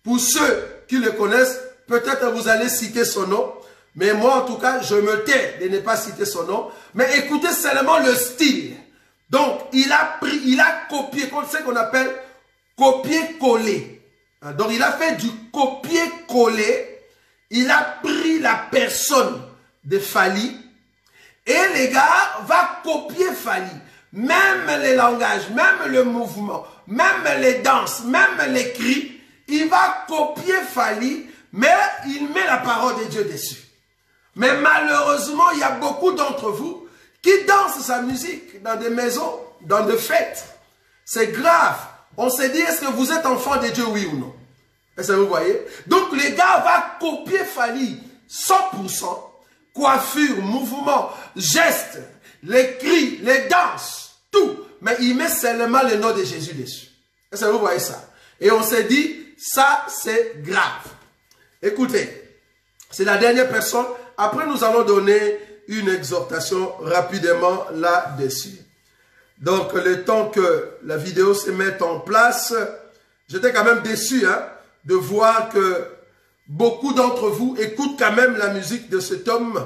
Pour ceux qui le connaissent, peut-être vous allez citer son nom. Mais moi, en tout cas, je me tais de ne pas citer son nom. Mais écoutez seulement le style. Donc, il a copié, c'est ce qu'on appelle copier-coller. Donc, il a fait du copier-coller. Il a pris la personne de Fally. Et les gars, va copier Fally. Même les langages, même le mouvement, même les danses, même les cris. Il va copier Fally, mais il met la parole de Dieu dessus. Mais malheureusement, il y a beaucoup d'entre vous qui dansent sa musique dans des maisons, dans des fêtes. C'est grave. On se dit, est-ce que vous êtes enfant de Dieu, oui ou non? Est-ce que vous voyez? Donc, les gars vont copier Fally 100%. Coiffure, mouvement, gestes, les cris, les danses, mais il met seulement le nom de Jésus dessus. Est-ce que vous voyez ça? Et on s'est dit, ça c'est grave. Écoutez, c'est la dernière personne. Après, nous allons donner une exhortation rapidement là-dessus. Donc, le temps que la vidéo se mette en place, j'étais quand même déçu de voir que beaucoup d'entre vous écoutent quand même la musique de cet homme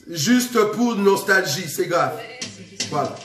juste pour nostalgie. C'est grave. Voilà.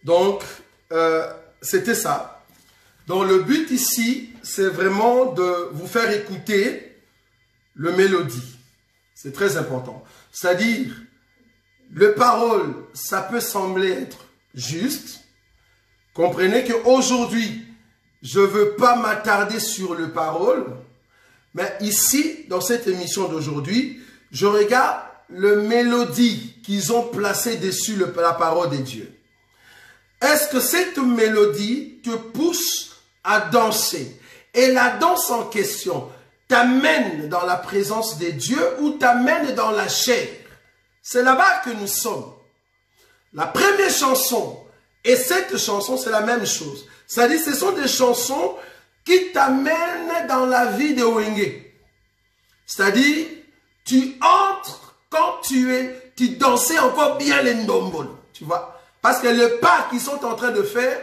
Donc, c'était ça. Donc, le but ici, c'est vraiment de vous faire écouter le mélodie. C'est très important. C'est-à-dire, le parole, ça peut sembler être juste. Comprenez qu'aujourd'hui, je ne veux pas m'attarder sur le parole. Mais ici, dans cette émission d'aujourd'hui, je regarde le mélodie qu'ils ont placé dessus la parole de Dieu. Est-ce que cette mélodie te pousse à danser? Et la danse en question t'amène dans la présence de Dieu ou t'amène dans la chair? C'est là-bas que nous sommes. La première chanson et cette chanson, c'est la même chose. C'est-à-dire, ce sont des chansons qui t'amènent dans la vie de Wenge. C'est-à-dire, tu entres quand tu dansais encore bien les ndombolo. Tu vois? Parce que le pas qu'ils sont en train de faire,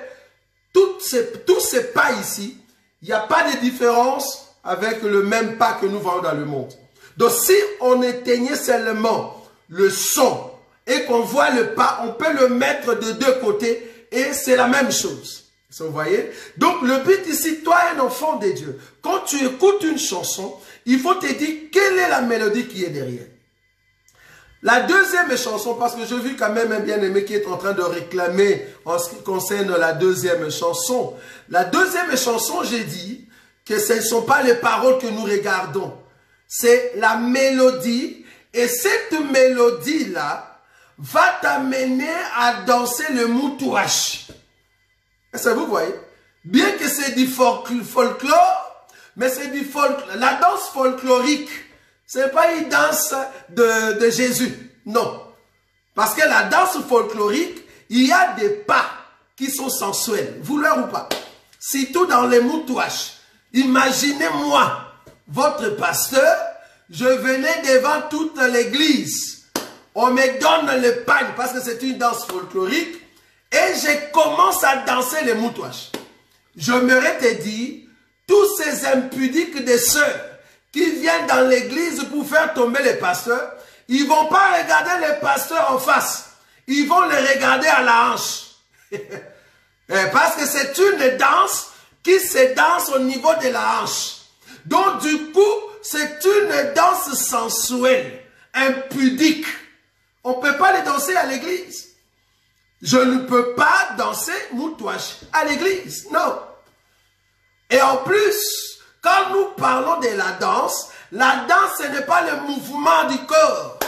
tous ces pas ici, il n'y a pas de différence avec le même pas que nous voyons dans le monde. Donc si on éteignait seulement le son et qu'on voit le pas, on peut le mettre de deux côtés et c'est la même chose. Vous voyez? Donc le but ici, toi un enfant de Dieu, quand tu écoutes une chanson, il faut te dire quelle est la mélodie qui est derrière. La deuxième chanson, parce que j'ai vu quand même un bien-aimé qui est en train de réclamer en ce qui concerne la deuxième chanson. La deuxième chanson, j'ai dit que ce ne sont pas les paroles que nous regardons. C'est la mélodie. Et cette mélodie-là va t'amener à danser le moutouache. Est-ce que vous voyez? Bien que c'est du folklore, mais c'est du folklore. La danse folklorique, ce n'est pas une danse de Jésus. Non. Parce que la danse folklorique, il y a des pas qui sont sensuels. Voulez ou pas. Surtout dans les moutouaches. Imaginez-moi, votre pasteur, je venais devant toute l'église. On me donne le pagne parce que c'est une danse folklorique. Et je commence à danser les moutouaches. Je m'aurais te dit, tous ces impudiques des sœurs qui viennent dans l'église pour faire tomber les pasteurs, ils ne vont pas regarder les pasteurs en face. Ils vont les regarder à la hanche. Parce que c'est une danse qui se danse au niveau de la hanche. Donc du coup, c'est une danse sensuelle, impudique. On ne peut pas les danser à l'église. Je ne peux pas danser moutouache à l'église. Non. Et en plus, quand nous parlons de la danse, ce n'est pas le mouvement du corps.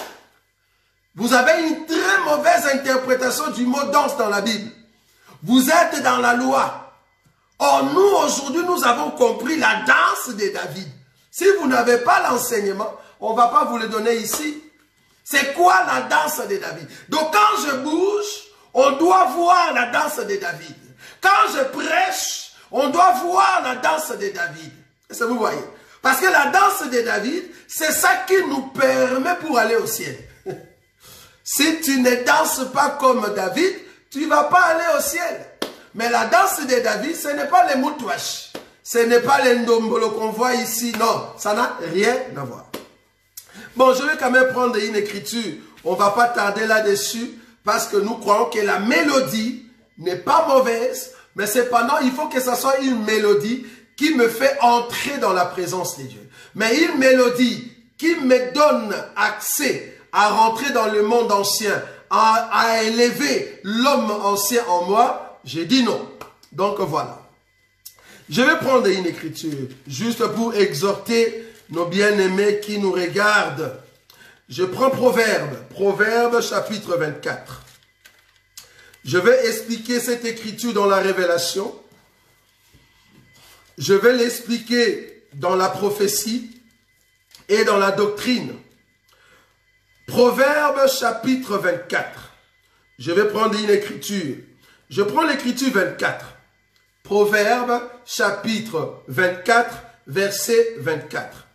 Vous avez une très mauvaise interprétation du mot danse dans la Bible. Vous êtes dans la loi. Or, nous, aujourd'hui, nous avons compris la danse de David. Si vous n'avez pas l'enseignement, on ne va pas vous le donner ici. C'est quoi la danse de David? Donc, quand je bouge, on doit voir la danse de David. Quand je prêche, on doit voir la danse de David. Est-ce que vous voyez? Parce que la danse de David, c'est ça qui nous permet pour aller au ciel. Si tu ne danses pas comme David, tu ne vas pas aller au ciel. Mais la danse de David, ce n'est pas les moutouaches. Ce n'est pas les ndombolo qu'on voit ici. Non, ça n'a rien à voir. Bon, je vais quand même prendre une écriture. On ne va pas tarder là-dessus. Parce que nous croyons que la mélodie n'est pas mauvaise. Mais cependant, il faut que ce soit une mélodie qui me fait entrer dans la présence de Dieu. Mais une mélodie qui me donne accès à rentrer dans le monde ancien, à élever l'homme ancien en moi, j'ai dit non. Donc voilà. Je vais prendre une écriture juste pour exhorter nos bien-aimés qui nous regardent. Je prends Proverbe chapitre 24. Je vais expliquer cette écriture dans la révélation. Je vais l'expliquer dans la prophétie et dans la doctrine. Proverbe chapitre 24. Je vais prendre une écriture. Je prends l'écriture 24. Proverbe chapitre 24, verset 24.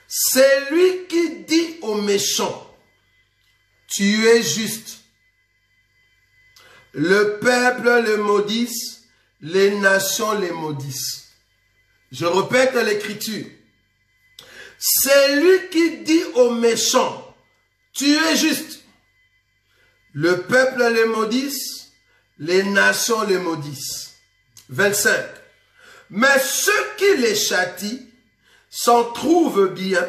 C'est lui qui dit aux méchants, tu es juste. Le peuple le maudisse, les nations les maudissent. Je répète l'écriture. C'est lui qui dit aux méchants, tu es juste. Le peuple les maudisse, les nations les maudissent. 25. Mais ceux qui les châtient s'en trouvent bien,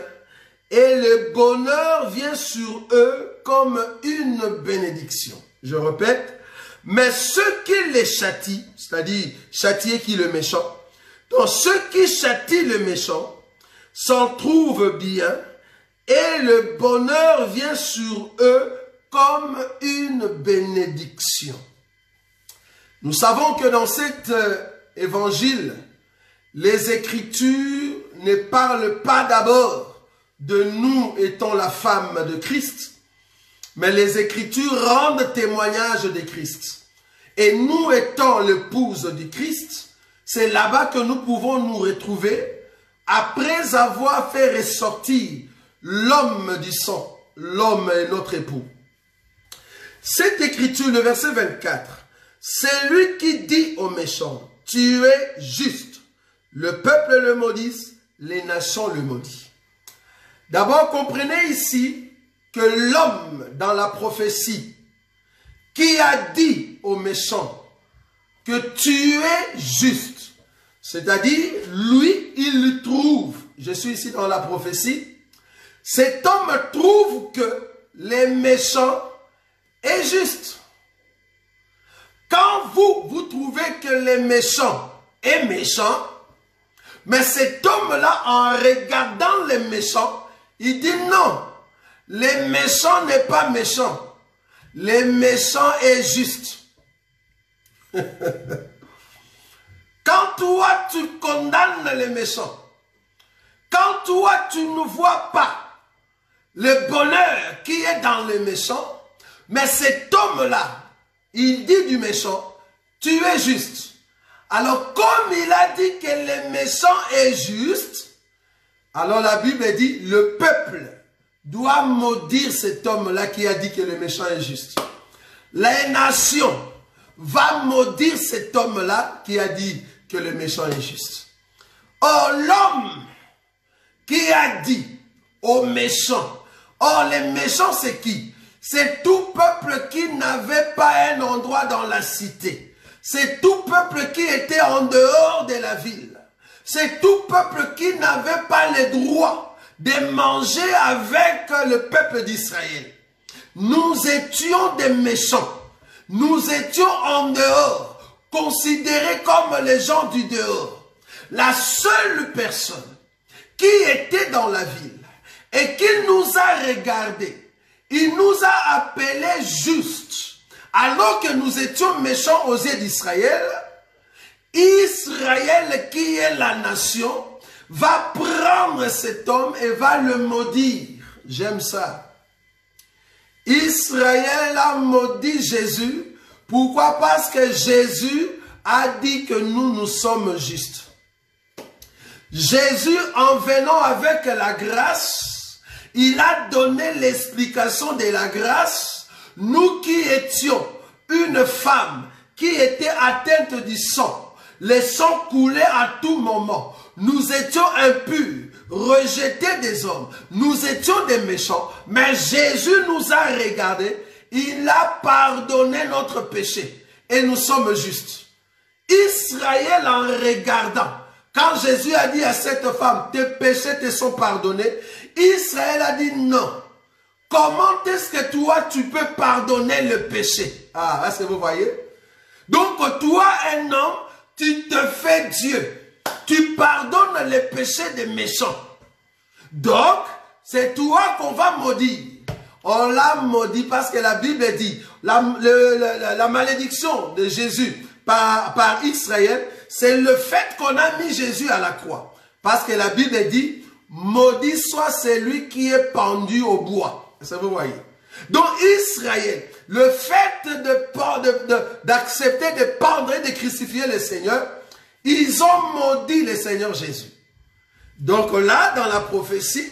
et le bonheur vient sur eux comme une bénédiction. Je répète, mais ceux qui les châtient, c'est-à-dire châtier qui le méchant, donc ceux qui châtient le méchant s'en trouvent bien, et le bonheur vient sur eux comme une bénédiction. Nous savons que dans cet évangile, les Écritures ne parlent pas d'abord de nous étant la femme de Christ, mais les Écritures rendent témoignage de Christ. Et nous étant l'épouse du Christ, c'est là-bas que nous pouvons nous retrouver après avoir fait ressortir l'homme du sang. L'homme est notre époux. Cette écriture, le verset 24, c'est lui qui dit aux méchants, tu es juste. Le peuple le maudisse, les nations le maudissent. D'abord, comprenez ici que l'homme dans la prophétie qui a dit aux méchants que tu es juste, c'est-à-dire, lui, il trouve, je suis ici dans la prophétie, cet homme trouve que les méchants est juste. Quand vous trouvez que les méchants est méchant, mais cet homme-là, en regardant les méchants, il dit non, les méchants n'est pas méchant, les méchants est juste. Quand toi, tu condamnes les méchants, quand toi, tu ne vois pas le bonheur qui est dans les méchants, mais cet homme-là, il dit du méchant, tu es juste. Alors, comme il a dit que le méchant est juste, alors la Bible dit, le peuple doit maudire cet homme-là qui a dit que le méchant est juste. Les nations vont maudire cet homme-là qui a dit que le méchant est juste. Or, l'homme qui a dit aux méchants, or les méchants c'est qui? C'est tout peuple qui n'avait pas un endroit dans la cité. C'est tout peuple qui était en dehors de la ville. C'est tout peuple qui n'avait pas le droit de manger avec le peuple d'Israël. Nous étions des méchants. Nous étions en dehors, considérés comme les gens du dehors. La seule personne qui était dans la ville et qui nous a regardés, il nous a appelés justes. Alors que nous étions méchants aux yeux d'Israël, Israël qui est la nation, va prendre cet homme et va le maudire. J'aime ça. Israël a maudit Jésus. Pourquoi? Parce que Jésus a dit que nous sommes justes. Jésus, en venant avec la grâce, il a donné l'explication de la grâce. Nous qui étions une femme qui était atteinte du sang, le sang coulait à tout moment. Nous étions impurs, rejetés des hommes. Nous étions des méchants. Mais Jésus nous a regardés. Il a pardonné notre péché. Et nous sommes justes. Israël, en regardant, quand Jésus a dit à cette femme, tes péchés te sont pardonnés, Israël a dit non. Comment est-ce que toi, tu peux pardonner le péché? Ah, est-ce que vous voyez? Donc, toi, un homme, tu te fais Dieu. Tu pardonnes les péchés des méchants. Donc, c'est toi qu'on va maudire. On l'a maudit parce que la Bible dit, la malédiction de Jésus par Israël, c'est le fait qu'on a mis Jésus à la croix. Parce que la Bible dit, maudit soit celui qui est pendu au bois. Ça vous voyez? Donc Israël, le fait d'accepter de pendre et de crucifier le Seigneur, ils ont maudit le Seigneur Jésus. Donc là, dans la prophétie,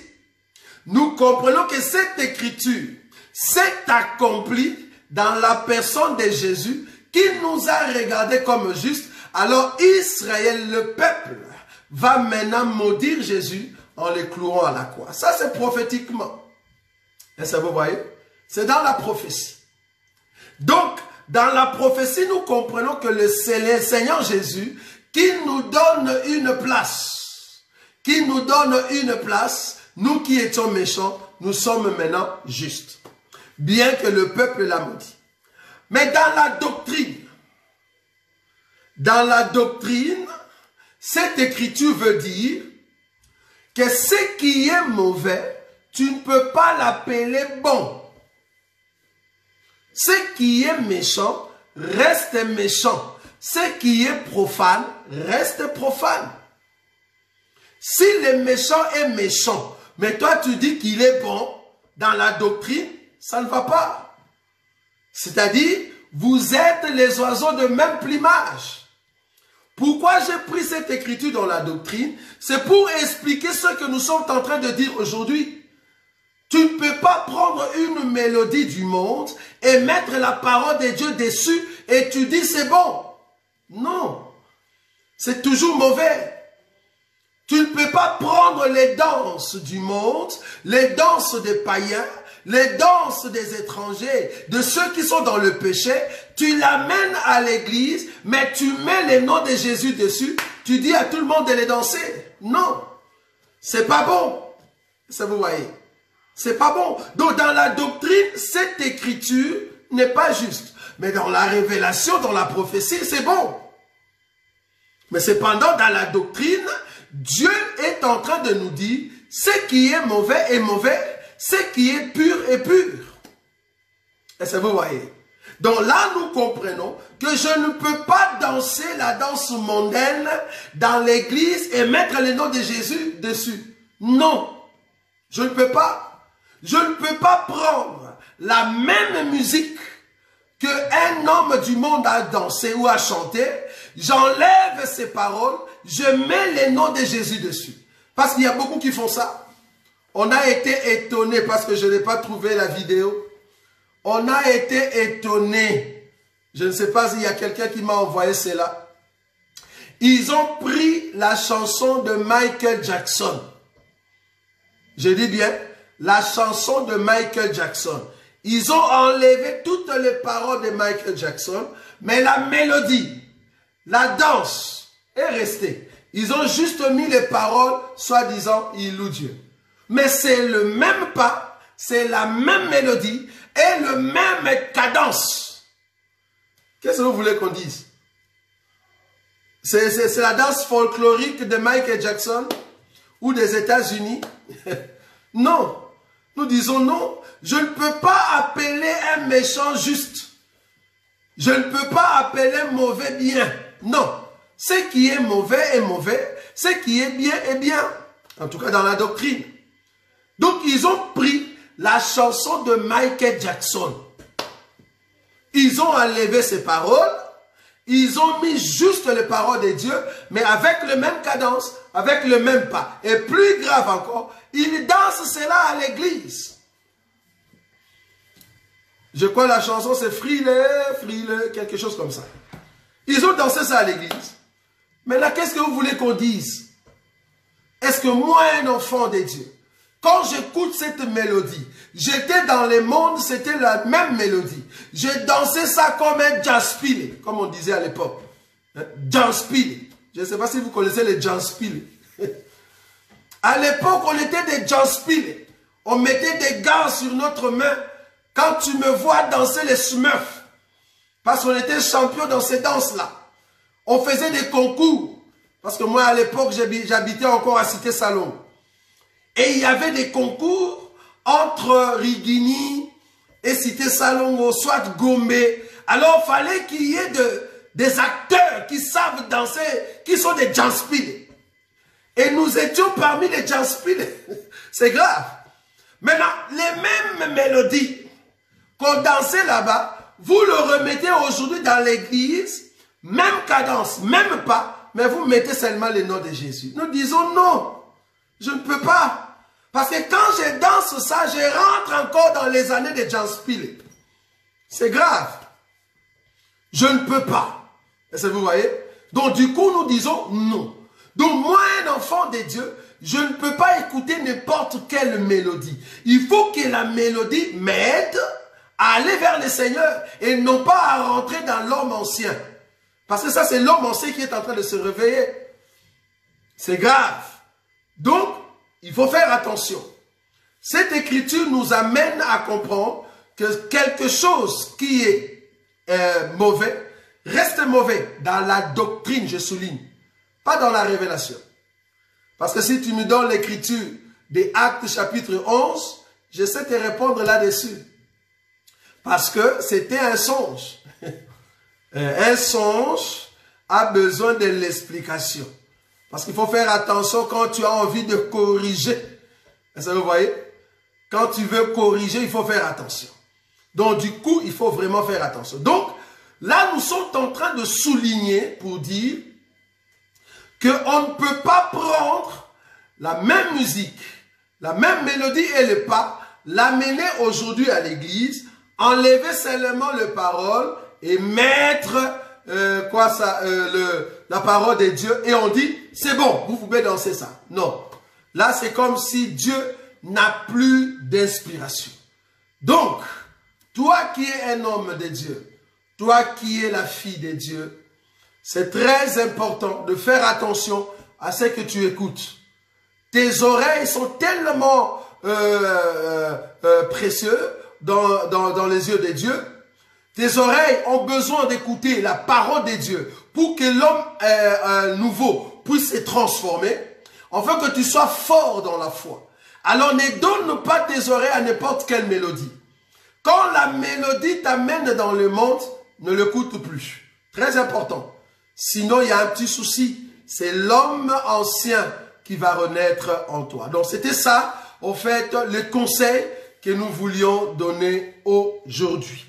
nous comprenons que cette écriture s'est accomplie dans la personne de Jésus qui nous a regardés comme justes. Alors Israël, le peuple, va maintenant maudire Jésus en le clouant à la croix. Ça, c'est prophétiquement. Est-ce que vous voyez? C'est dans la prophétie. Donc, dans la prophétie, nous comprenons que c'est le Seigneur Jésus qui nous donne une place. Qui nous donne une place. Nous qui étions méchants, nous sommes maintenant justes. Bien que le peuple l'a maudit. Mais dans la doctrine, cette écriture veut dire que ce qui est mauvais, tu ne peux pas l'appeler bon. Ce qui est méchant, reste méchant. Ce qui est profane, reste profane. Si le méchant est méchant, mais toi tu dis qu'il est bon, dans la doctrine, ça ne va pas. C'est-à-dire, vous êtes les oiseaux de même plumage. Pourquoi j'ai pris cette écriture dans la doctrine? C'est pour expliquer ce que nous sommes en train de dire aujourd'hui. Tu ne peux pas prendre une mélodie du monde et mettre la parole de Dieu dessus et tu dis c'est bon. Non, c'est toujours mauvais. Tu ne peux pas prendre les danses du monde, les danses des païens, les danses des étrangers, de ceux qui sont dans le péché, tu l'amènes à l'église, mais tu mets les noms de Jésus dessus, tu dis à tout le monde de les danser. Non, c'est pas bon. Ça vous voyez? C'est pas bon. Donc dans la doctrine, cette écriture n'est pas juste. Mais dans la révélation, dans la prophétie, c'est bon. Mais cependant, dans la doctrine, Dieu est en train de nous dire, ce qui est mauvais, ce qui est pur est pur. Est-ce que vous voyez? Donc là, nous comprenons que je ne peux pas danser la danse mondaine dans l'église et mettre le nom de Jésus dessus. Non, je ne peux pas. Je ne peux pas prendre la même musique qu'un homme du monde a dansé ou a chanté. J'enlève ces paroles, je mets les noms de Jésus dessus. Parce qu'il y a beaucoup qui font ça. On a été étonnés parce que je n'ai pas trouvé la vidéo. On a été étonnés. Je ne sais pas s'il y a quelqu'un qui m'a envoyé cela. Ils ont pris la chanson de Michael Jackson. Je dis bien, la chanson de Michael Jackson. Ils ont enlevé toutes les paroles de Michael Jackson, mais la mélodie, la danse est restée. Ils ont juste mis les paroles, soi-disant, ils louent Dieu. Mais c'est le même pas, c'est la même mélodie et le même cadence. Qu'est-ce que vous voulez qu'on dise? C'est la danse folklorique de Michael Jackson ou des États-Unis? Non. Nous disons non. Je ne peux pas appeler un méchant juste. Je ne peux pas appeler mauvais bien. Non. Ce qui est mauvais est mauvais. Ce qui est bien est bien. En tout cas dans la doctrine. Donc ils ont pris la chanson de Michael Jackson. Ils ont enlevé ses paroles. Ils ont mis juste les paroles de Dieu, mais avec le même cadence, avec le même pas. Et plus grave encore, ils dansent cela à l'église. Je crois la chanson c'est Frileux, Frileux, quelque chose comme ça. Ils ont dansé ça à l'église. Maintenant, qu'est-ce que vous voulez qu'on dise? Est-ce que moi, un enfant de Dieu, quand j'écoute cette mélodie, j'étais dans le monde, c'était la même mélodie. J'ai dansé ça comme un janspile, comme on disait à l'époque. Janspile. Je ne sais pas si vous connaissez les janspile. À l'époque, on était des janspile. On mettait des gants sur notre main. Quand tu me vois danser les smurfs, parce qu'on était champion dans ces danses-là. On faisait des concours. Parce que moi, à l'époque, j'habitais encore à Cité-Salon. Et il y avait des concours entre Rigini et Cité-Salongo, soit Gombe. Alors, il fallait qu'il y ait des acteurs qui savent danser, qui sont des janspile. Et nous étions parmi les janspile. C'est grave. Maintenant, les mêmes mélodies qu'on dansait là-bas, vous le remettez aujourd'hui dans l'église, même cadence, même pas, mais vous mettez seulement le nom de Jésus. Nous disons non, je ne peux pas. Parce que quand je danse ça, je rentre encore dans les années de janspile. C'est grave. Je ne peux pas. Est-ce que vous voyez? Donc du coup, nous disons non. Donc moi, un enfant de Dieu, je ne peux pas écouter n'importe quelle mélodie. Il faut que la mélodie m'aide à aller vers le Seigneur et non pas à rentrer dans l'homme ancien. Parce que ça, c'est l'homme ancien qui est en train de se réveiller. C'est grave. Donc, il faut faire attention. Cette écriture nous amène à comprendre que quelque chose qui est mauvais reste mauvais dans la doctrine, je souligne, pas dans la révélation. Parce que si tu me donnes l'écriture des Actes chapitre 11, je sais te répondre là-dessus. Parce que c'était un songe. Un songe a besoin de l'explication. Parce qu'il faut faire attention quand tu as envie de corriger. Est-ce que vous voyez? Quand tu veux corriger, il faut faire attention. Donc, du coup, il faut vraiment faire attention. Donc, là, nous sommes en train de souligner pour dire qu'on ne peut pas prendre la même musique, la même mélodie et le pas, l'amener aujourd'hui à l'église, enlever seulement les paroles et mettre la parole de Dieu et on dit, c'est bon, vous pouvez danser ça. Non. Là, c'est comme si Dieu n'a plus d'inspiration. Donc, toi qui es un homme de Dieu, toi qui es la fille de Dieu, c'est très important de faire attention à ce que tu écoutes. Tes oreilles sont tellement précieuses dans les yeux de Dieu. Tes oreilles ont besoin d'écouter la parole de Dieu pour que l'homme nouveau puisse se transformer, afin que tu sois fort dans la foi. Alors ne donne pas tes oreilles à n'importe quelle mélodie. Quand la mélodie t'amène dans le monde, ne l'écoute plus. Très important. Sinon, il y a un petit souci. C'est l'homme ancien qui va renaître en toi. Donc, c'était ça, en fait, le conseil que nous voulions donner aujourd'hui.